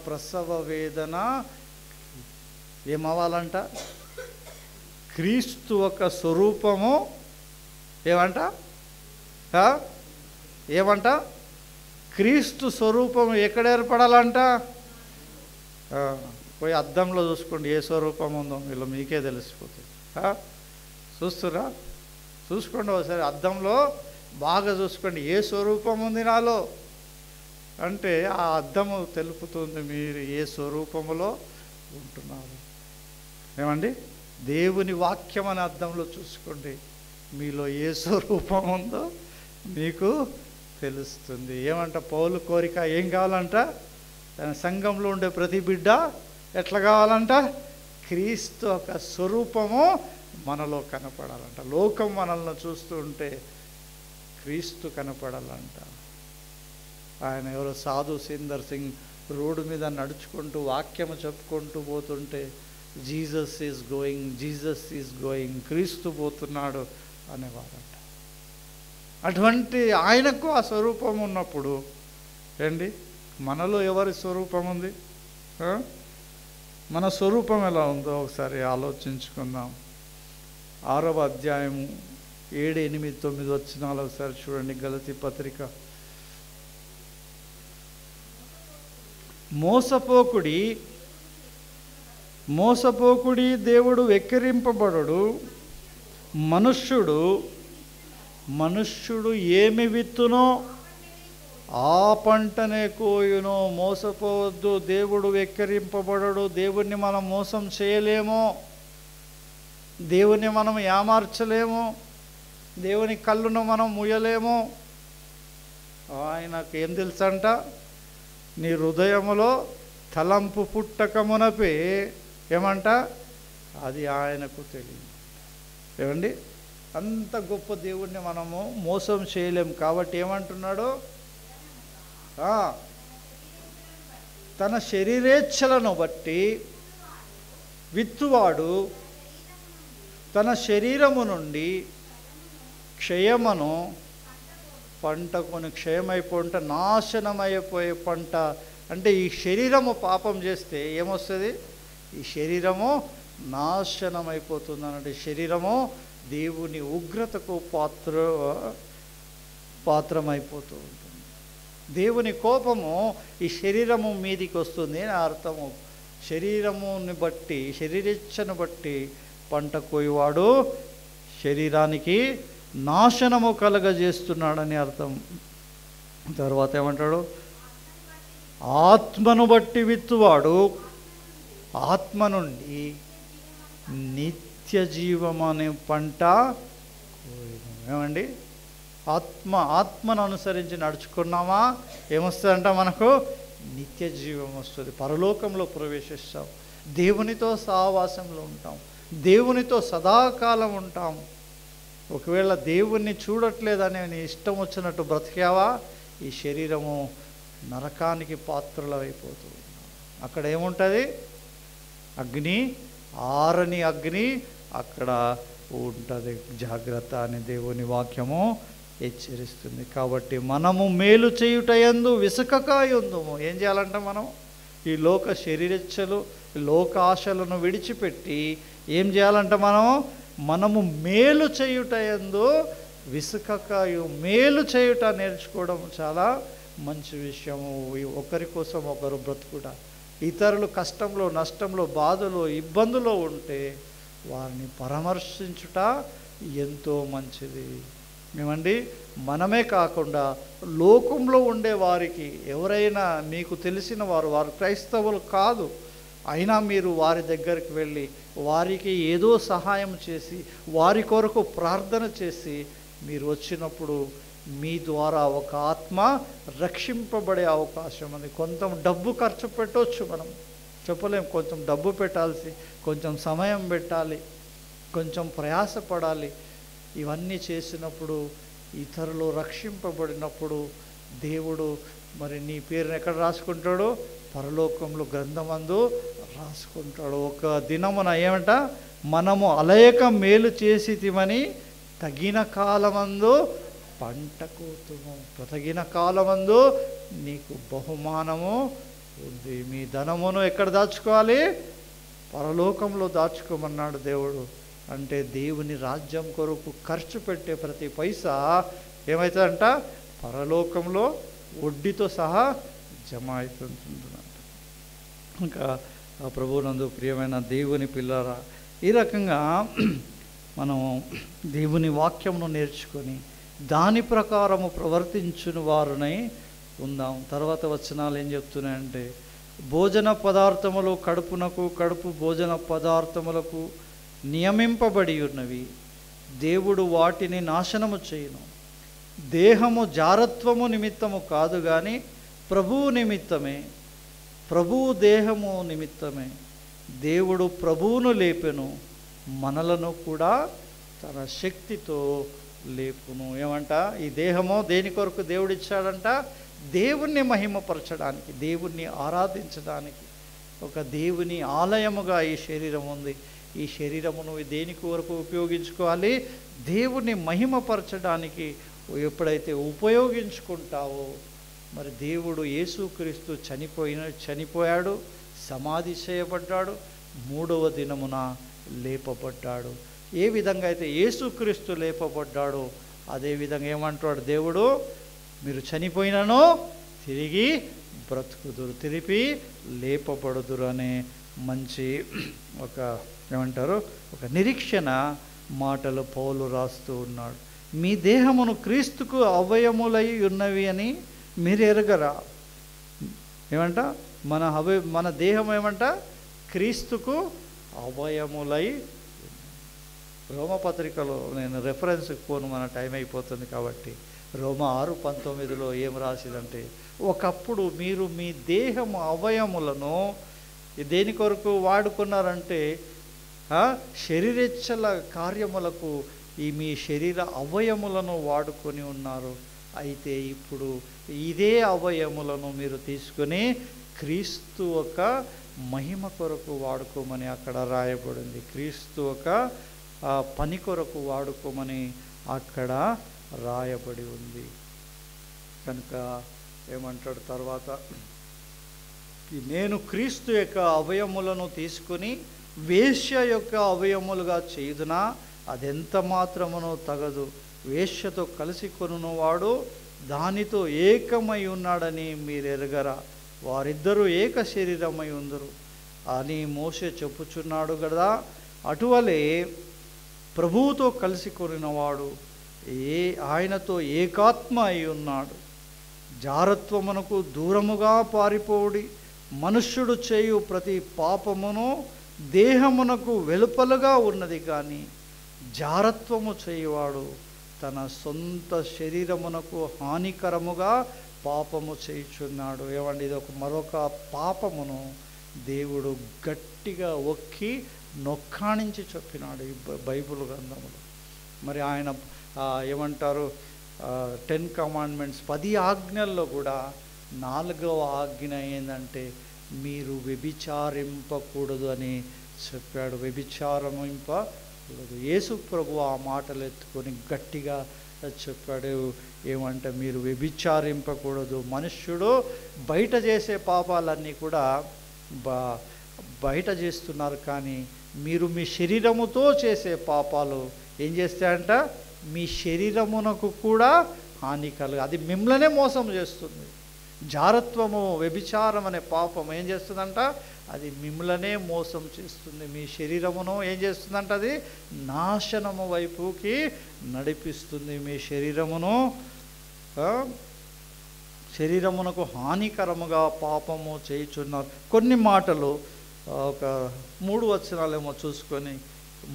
ప్రసవ వేదన ఏమవ్వాలంట? క్రీస్తు ఒక స్వరూపము ఏమంట? క్రీస్తు స్వరూపము ఎక్కడ ఏర్పడాలంట? పోయి అద్దంలో చూసుకోండి ఏ స్వరూపం ఉందో మీలో మీకే తెలిసిపోతుంది. చూస్తురా? చూసుకోండి ఒకసారి అద్దంలో బాగా చూసుకోండి ఏ స్వరూపం ఉంది నాలో అంటే ఆ అద్దము తెలుపుతుంది మీరు ఏ స్వరూపములో ఉంటున్నారు. ఏమండి? దేవుని వాక్యం అనే అద్దంలో చూసుకోండి మీలో ఏ స్వరూపం ఉందో మీకు తెలుస్తుంది. ఏమంట పౌలు కోరిక? ఏం కావాలంట? తన సంఘంలో ఉండే ప్రతి బిడ్డ ఎట్లా కావాలంట? క్రీస్తు ఒక స్వరూపము మనలో కనపడాలంట. లోకం మనల్ని చూస్తూ ఉంటే క్రీస్తు కనపడాలంట. ఆయన ఎవరో సాధు సుందర్ సింగ్ రోడ్డు మీద నడుచుకుంటూ వాక్యము చెప్పుకుంటూ పోతుంటే Jesus is going, Jesus is going, క్రీస్తు పోతున్నాడు అనేవారంట. అటువంటి ఆయనకు ఆ స్వరూపం ఉన్నప్పుడు ఏంటి మనలో ఎవరి స్వరూపం ఉంది? మన స్వరూపం ఎలా ఉందో ఒకసారి ఆలోచించుకుందాం. 6వ అధ్యాయము 7, 8, 9 వచనాలు ఒకసారి చూడండి. గలతీ పత్రిక. మోసపోకుడి దేవుడు వెక్కిరింపబడడు. మనుష్యుడు ఏమి విత్తునో ఆ పంటనే కోయును. మోసపోవద్దు. దేవుడు వెక్కిరింపబడడు. దేవుణ్ణి మనం మోసం చేయలేము. దేవుణ్ణి మనం ఏమార్చలేము. దేవుని కళ్ళును మనం ముయ్యలేము. ఆయనకు ఏం తెలుసంట? నీ హృదయములో తలంపు పుట్టక మునపే ఏమంట? అది ఆయనకు తెలియదు. ఏమండి? అంత గొప్ప దేవుణ్ణి మనము మోసం చేయలేము. కాబట్టి ఏమంటున్నాడు? తన శరీరేచ్ఛలను బట్టి విత్తువాడు తన శరీరము నుండి క్షయమును పంట కొని, క్షయమైపోయి నాశనమైపోయే పంట. అంటే ఈ శరీరము పాపం చేస్తే ఏమొస్తుంది? ఈ శరీరము నాశనమైపోతుంది అన్నట్టు. శరీరము దేవుని ఉగ్రతకు పాత్రమైపోతూ ఉంటుంది. దేవుని కోపము ఈ శరీరము మీదికి వస్తుంది అని అర్థము. శరీరముని బట్టి, శరీరేచ్ఛను బట్టి పంట కోయివాడు శరీరానికి నాశనము కలగజేస్తున్నాడని అర్థం. తర్వాత ఏమంటాడు? ఆత్మను బట్టి విత్తువాడు ఆత్మ నుండి నిత్య జీవం అనే పంట కోయును. ఏమండి? ఆత్మను అనుసరించి నడుచుకున్నామా ఏమొస్తుందంట? మనకు నిత్య జీవం వస్తుంది. పరలోకంలో ప్రవేశిస్తాం. దేవునితో సహవాసంలో ఉంటాం. దేవునితో సదాకాలం ఉంటాం. ఒకవేళ దేవుణ్ణి చూడట్లేదని నీ ఇష్టం వచ్చినట్టు బ్రతికావా, ఈ శరీరము నరకానికి పాత్రలైపోతూ అక్కడ ఏముంటుంది? అగ్ని, ఆరని అగ్ని అక్కడ ఉంటుంది. జాగ్రత్త అని దేవుని వాక్యము హెచ్చరిస్తుంది. కాబట్టి మనము మేలు చేయుటయందు విసుకకాయుందుము. ఏం చేయాలంటే మనం ఈ లోక శరీరేచ్ఛలు, లోక ఆశలను విడిచిపెట్టి ఏం చేయాలంటే మనము మేలు చేయుటయందు విసుకకాయు. మేలు చేయుట నేర్చుకోవడం చాలా మంచి విషయము. ఒకరి కోసం ఒకరు బ్రతుకుట, ఇతరులు కష్టంలో, నష్టంలో, బాధలో, ఇబ్బందులో ఉంటే వారిని పరామర్శించుట ఎంతో మంచిది. ఏమండి? మనమే కాకుండా లోకంలో ఉండే వారికి, ఎవరైనా మీకు తెలిసిన వారు క్రైస్తవులు కాదు అయినా మీరు వారి దగ్గరికి వెళ్ళి వారికి ఏదో సహాయం చేసి వారి కొరకు ప్రార్థన చేసి మీరు వచ్చినప్పుడు మీ ద్వారా ఒక ఆత్మ రక్షింపబడే అవకాశం ఉంది. కొంత డబ్బు ఖర్చు పెట్టవచ్చు, మనం చెప్పలేం. కొంచెం డబ్బు పెట్టాల్సి, కొంచెం సమయం పెట్టాలి, కొంచెం ప్రయాసపడాలి. ఇవన్నీ చేసినప్పుడు ఇతరులు రక్షింపబడినప్పుడు దేవుడు మరి నీ పేరుని ఎక్కడ రాసుకుంటాడో? పరలోకంలో గ్రంథమందు రాసుకుంటాడు. ఒక దినమున ఏమంట? మనము అలయక మేలు చేసితిమని తగిన కాలమందు పంట కోతుము. తగిన కాలమందు నీకు బహుమానము ఉంది. మీ ధనమును ఎక్కడ దాచుకోవాలి? పరలోకంలో దాచుకోమన్నాడు దేవుడు. అంటే దేవుని రాజ్యం కొరకు ఖర్చు పెట్టే ప్రతి పైసా ఏమవుతుందంట? పరలోకంలో వడ్డీతో సహా జమ అవుతుంటుందంట. ఇంకా ప్రభువునందు ప్రియమైన దేవుని పిల్లరా, ఈ రకంగా మనం దేవుని వాక్యమును నేర్చుకొని దాని ప్రకారము ప్రవర్తించుని వారునై ఉందాం. తర్వాత వచనాలు ఏం చెప్తున్నాయంటే, భోజన పదార్థములు కడుపునకు, కడుపు భోజన పదార్థములకు నియమింపబడి ఉన్నవి, దేవుడు వాటిని నాశనము చేయును. దేహము జారత్వము నిమిత్తము కాదు కానీ ప్రభువు నిమిత్తమే, ప్రభువు దేహము నిమిత్తమే. దేవుడు ప్రభువును లేపెను, మనలను కూడా తన శక్తితో లేపును. ఏమంట? ఈ దేహము దేని కొరకు దేవుడు ఇచ్చాడంట? దేవుణ్ణి మహిమపరచడానికి, దేవుణ్ణి ఆరాధించడానికి. ఒక దేవుని ఆలయముగా ఈ శరీరం ఉంది. ఈ శరీరమును దేని కొరకు ఉపయోగించుకోవాలి? దేవుణ్ణి మహిమపరచడానికి ఎప్పుడైతే ఉపయోగించుకుంటావో, మరి దేవుడు యేసుక్రీస్తు చనిపోయాడు, సమాధి చేయబడ్డాడు, 3వ దినమున లేపబడ్డాడు. ఏ విధంగా అయితే యేసుక్రీస్తు లేపబడ్డాడో అదేవిధంగా ఏమంటాడు దేవుడు? మీరు చనిపోయినను తిరిగి బ్రతుకుదురు, తిరిగి లేపబడుదురు అనే మంచి ఒక నిరీక్షణ మాటలు పౌలు రాస్తూ ఉన్నాడు. మీ దేహమును క్రీస్తుకు అవయములై ఉన్నవి అని మీరు ఎరగరా? ఏమంట? మన దేహం ఏమంట? క్రీస్తుకు అవయములై. రోమపత్రికలో నేను రెఫరెన్స్కి పోను, మన టైం అయిపోతుంది కాబట్టి. రోమ 6:19 ఏం రాసిందంటే, ఒకప్పుడు మీరు మీ దేహం అవయములను దేని కొరకు వాడుకున్నారంటే శరీరేచ్ఛల కార్యములకు ఈ మీ శరీర అవయములను వాడుకొని ఉన్నారు. అయితే ఇప్పుడు ఇదే అవయములను మీరు తీసుకొని క్రీస్తు ఒక మహిమ కొరకు వాడుకోమని అక్కడ రాయబడింది. క్రీస్తు ఒక పని కొరకు వాడుకోమని అక్కడ రాయబడి ఉంది. కనుక ఏమంటాడు తర్వాత, నేను క్రీస్తు యొక్క అవయములను తీసుకుని వేశ్య యొక్క అవయములుగా చేయుదునా? అదెంత మాత్రమునో తగదు. వేశ్యతో కలిసి కొనువాడు దానితో ఏకమై ఉన్నాడని మీరు ఎరగరా? వారిద్దరూ ఏక శరీరమై ఉందరు అని మోషే చెప్పుచున్నాడు కదా. అటువలే ప్రభువుతో కలిసి కొనినవాడు ఆయనతో ఏకాత్మ అయి ఉన్నాడు. జారత్వమునకు దూరముగా పారిపోవుడి. మనుష్యుడు చేయు ప్రతి పాపమును దేహమునకు వెలుపలుగా ఉన్నది, కానీ జారత్వము చేయువాడు తన సొంత శరీరమునకు హానికరముగా పాపము చేయుచున్నాడు. ఏమండి, ఇది మరొక పాపమును దేవుడు గట్టిగా ఒక్కి నొక్కాణించి చెప్పినాడు ఈ బైబిల్ గ్రంథములో. మరి ఆయన ఏమంటారు, 10 కమాండ్మెంట్స్ 10 ఆజ్ఞల్లో కూడా 4వ ఆజ్ఞ ఏంటంటే మీరు వ్యభిచారింపకూడదు అని చెప్పాడు. వ్యభిచారింపకూడదు. యేసు ప్రభు ఆ మాటలు ఎత్తుకొని గట్టిగా చెప్పాడు. ఏమంటే మీరు వ్యభిచారింపకూడదు. మనుష్యుడు బయట చేసే పాపాలన్నీ కూడా బయట చేస్తున్నారు, కానీ మీరు మీ శరీరముతో చేసే పాపాలు ఏం చేస్తాయంట? మీ శరీరమునకు కూడా హాని కలుగు. అది మిమ్మల్నే మోసం చేస్తుంది. జారత్వము, వ్యభిచారం అనే పాపం ఏం చేస్తుందంట? అది మిమ్మల్నే మోసం చేస్తుంది. మీ శరీరమును ఏం చేస్తుందంట? అది నాశనము వైపుకి నడిపిస్తుంది. మీ శరీరమునకు హానికరముగా పాపము చేయుచున్నారు. కొన్ని మాటలు ఒక 3 వచనాలేమో చూసుకొని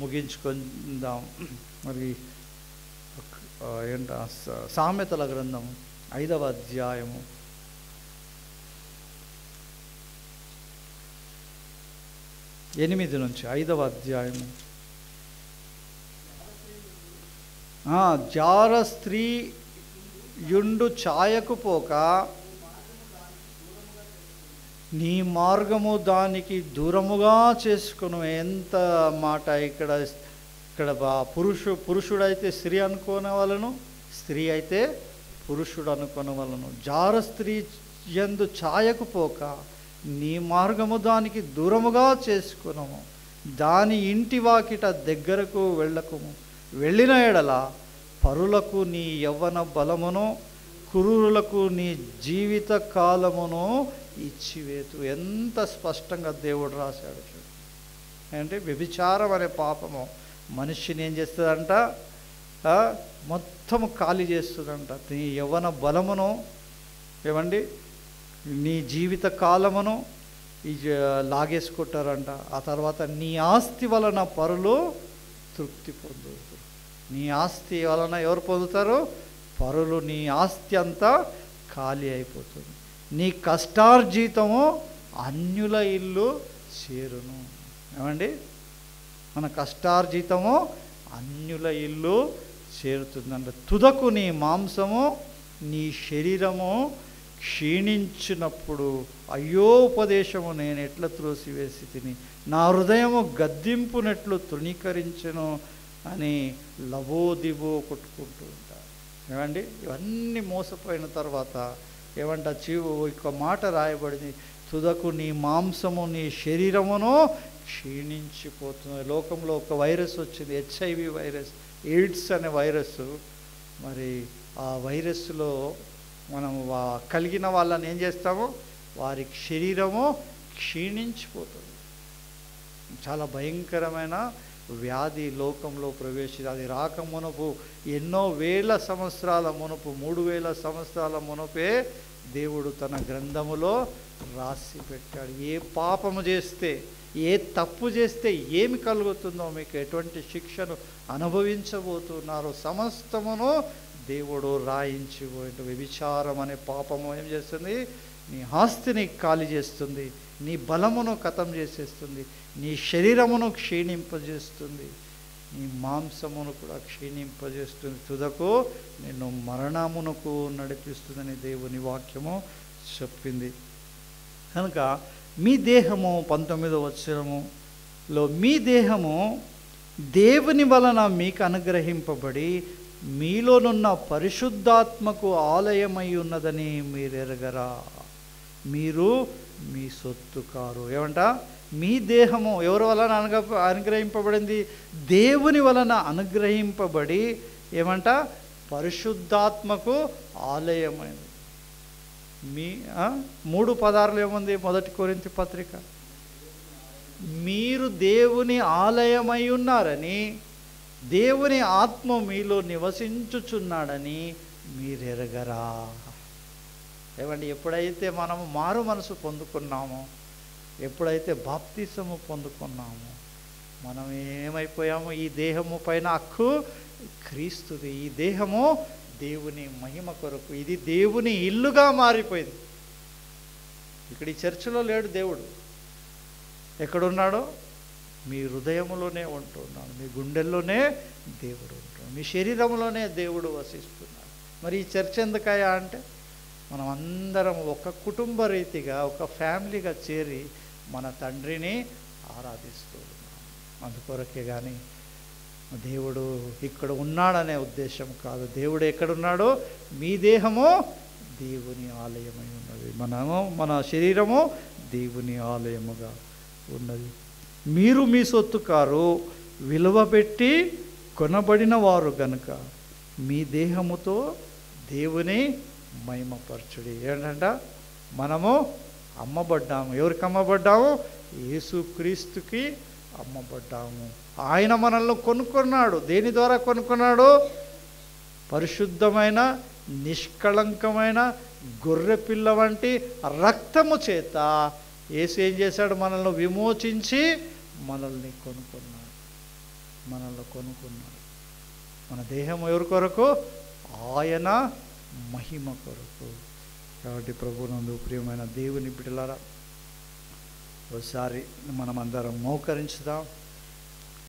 ముగించుకుందాం. మరి ఏంట సామెతల గ్రంథం 5వ అధ్యాయము 8 నుంచి 5వ అధ్యాయము. జార స్త్రీ యుండు ఛాయకు పోక నీ మార్గము దానికి దూరముగా చేసుకును. ఎంత మాట! ఇక్కడ పురుషుడైతే స్త్రీ అనుకోనవలను, స్త్రీ అయితే పురుషుడు అనుకొనవలను. జార స్త్రీ యందు ఛాయకు పోక నీ మార్గము దానికి దూరముగా చేసుకునము. దాని ఇంటి వాకిట దగ్గరకు వెళ్ళకుము. వెళ్ళిన ఎడల పరులకు నీ యవ్వన బలమును, క్రూరులకు నీ జీవిత కాలమును ఇచ్చివేతు. ఎంత స్పష్టంగా దేవుడు రాశాడు. అంటే వ్యభిచారం అనే పాపము మనిషిని ఏం చేస్తుందంట? మొత్తము ఖాళీ చేస్తుందంట. నీ యవ్వన బలమును, ఏమండి, నీ జీవిత కాలమును లాగేసుకుంటారంట. ఆ తర్వాత నీ ఆస్తి వలన పరులు తృప్తి పొందుతారు. నీ ఆస్తి వలన ఎవరు పొందుతారు? పరులు. నీ ఆస్తి అంతా ఖాళీ అయిపోతుంది. నీ కష్టార్జితము అన్యుల ఇల్లు చేరును. ఏమండి, మన కష్టార్జితము అన్యుల ఇల్లు చేరుతుందంట. తుదకు నీ మాంసము, నీ శరీరము క్షీణించినప్పుడు అయ్యో ఉపదేశము నేను ఎట్లా త్రోసివేసి తిని, నా హృదయము గద్దింపునట్లు తృణీకరించెను అని లబోదిబో కొట్టుకుంటూ ఉంటారు. ఏమండి, ఇవన్నీ మోసపోయిన తర్వాత ఏమంట? ఒక మాట రాయబడింది, తుదకు నీ మాంసము, నీ శరీరమును క్షీణించిపోతుంది. లోకంలో ఒక వైరస్ వచ్చింది, HIV వైరస్, ఎయిడ్స్ అనే వైరస్. మరి ఆ వైరస్లో మనం కలిగిన వాళ్ళని ఏం చేస్తాము? వారి శరీరము క్షీణించిపోతుంది. చాలా భయంకరమైన వ్యాధి లోకంలో ప్రవేశించి, అది రాక మునుపు ఎన్నో వేల సంవత్సరాల మునుపు, 3000 సంవత్సరాల మునుపే దేవుడు తన గ్రంథములో రాసి పెట్టాడు. ఏ పాపము చేస్తే, ఏ తప్పు చేస్తే ఏమి కలుగుతుందో, మీకు ఎటువంటి శిక్షను అనుభవించబోతున్నారో సమస్తమును దేవుడు రాయించి పోయిండు. వ్యభిచారం అనే పాపము ఏం చేస్తుంది? నీ ఆస్తిని ఖాళీ చేస్తుంది, నీ బలమును ఖతం చేసేస్తుంది, నీ శరీరమును క్షీణింపజేస్తుంది, నీ మాంసమును కూడా క్షీణింపజేస్తుంది, తుదకు నిన్ను మరణమునకు నడిపిస్తుందని దేవుని వాక్యము చెప్పింది. కనుక మీ దేహము 19వ వచనములో మీ దేహము దేవుని వలన మీకు అనుగ్రహింపబడి మీలోనున్న పరిశుద్ధాత్మకు ఆలయమై ఉన్నదని మీరు ఎరగరా, మీరు మీ సొత్తు కారు. ఏమంట? మీ దేహము ఎవరి వలన అనుగ్రహింపబడింది? దేవుని వలన అనుగ్రహింపబడి ఏమంట? పరిశుద్ధాత్మకు ఆలయమైనది. మీ 3:16 ఏముంది? 1 కొరింథీ పత్రిక, మీరు దేవుని ఆలయమై ఉన్నారని, దేవుని ఆత్మ మీలో నివసించుచున్నాడని మీరెరగరా. ఏమండి? ఎప్పుడైతే మనము మారు మనసు పొందుకున్నామో, ఎప్పుడైతే బాప్తిసము పొందుకున్నామో, మనం ఏమైపోయాము? ఈ దేహము పైన హక్కు క్రీస్తుది. ఈ దేహము దేవుని మహిమ కొరకు, ఇది దేవుని ఇల్లుగా మారిపోయింది. ఇక్కడ ఈ చర్చిలో లేడు దేవుడు. ఎక్కడున్నాడో? మీ హృదయంలోనే ఉంటున్నాడు, మీ గుండెల్లోనే దేవుడు ఉంటున్నాడు, మీ శరీరంలోనే దేవుడు వసిస్తున్నాడు. మరి ఈ చర్చ ఎందుకయ్యా అంటే, మనం అందరం ఒక కుటుంబ రీతిగా, ఒక ఫ్యామిలీగా చేరి మన తండ్రిని ఆరాధిస్తూ ఉన్నాం. అందుకొరకే కానీ దేవుడు ఇక్కడ ఉన్నాడనే ఉద్దేశం కాదు. దేవుడు ఎక్కడున్నాడో? మీ దేహము దేవుని ఆలయమై ఉన్నది, మన శరీరము దేవుని ఆలయముగా ఉన్నది. మీరు మీ సొత్తు కారు, విలువ పెట్టి కొనబడిన వారు గనుక మీ దేహముతో దేవుని మహిమపరచుడి. ఏంటంట? మనము అమ్మబడ్డాము. ఎవరికి అమ్మబడ్డాము? యేసుక్రీస్తుకి అమ్మబడ్డాము. ఆయన మనల్ని కొనుక్కున్నాడు. దేని ద్వారా కొనుక్కున్నాడు? పరిశుద్ధమైన నిష్కళంకమైన గొర్రె పిల్ల వంటి రక్తము చేత యేసు ఏం చేశాడు? మనల్ని విమోచించి మనల్ని కొనుక్కున్నాడు. మన దేహం ఎవరి కొరకు? ఆయన మహిమ కొరకు. కాబట్టి ప్రభువునందు ప్రియమైన దేవుని బిడ్డలారా, ఒకసారి మనమందరం మోకరించుదాం.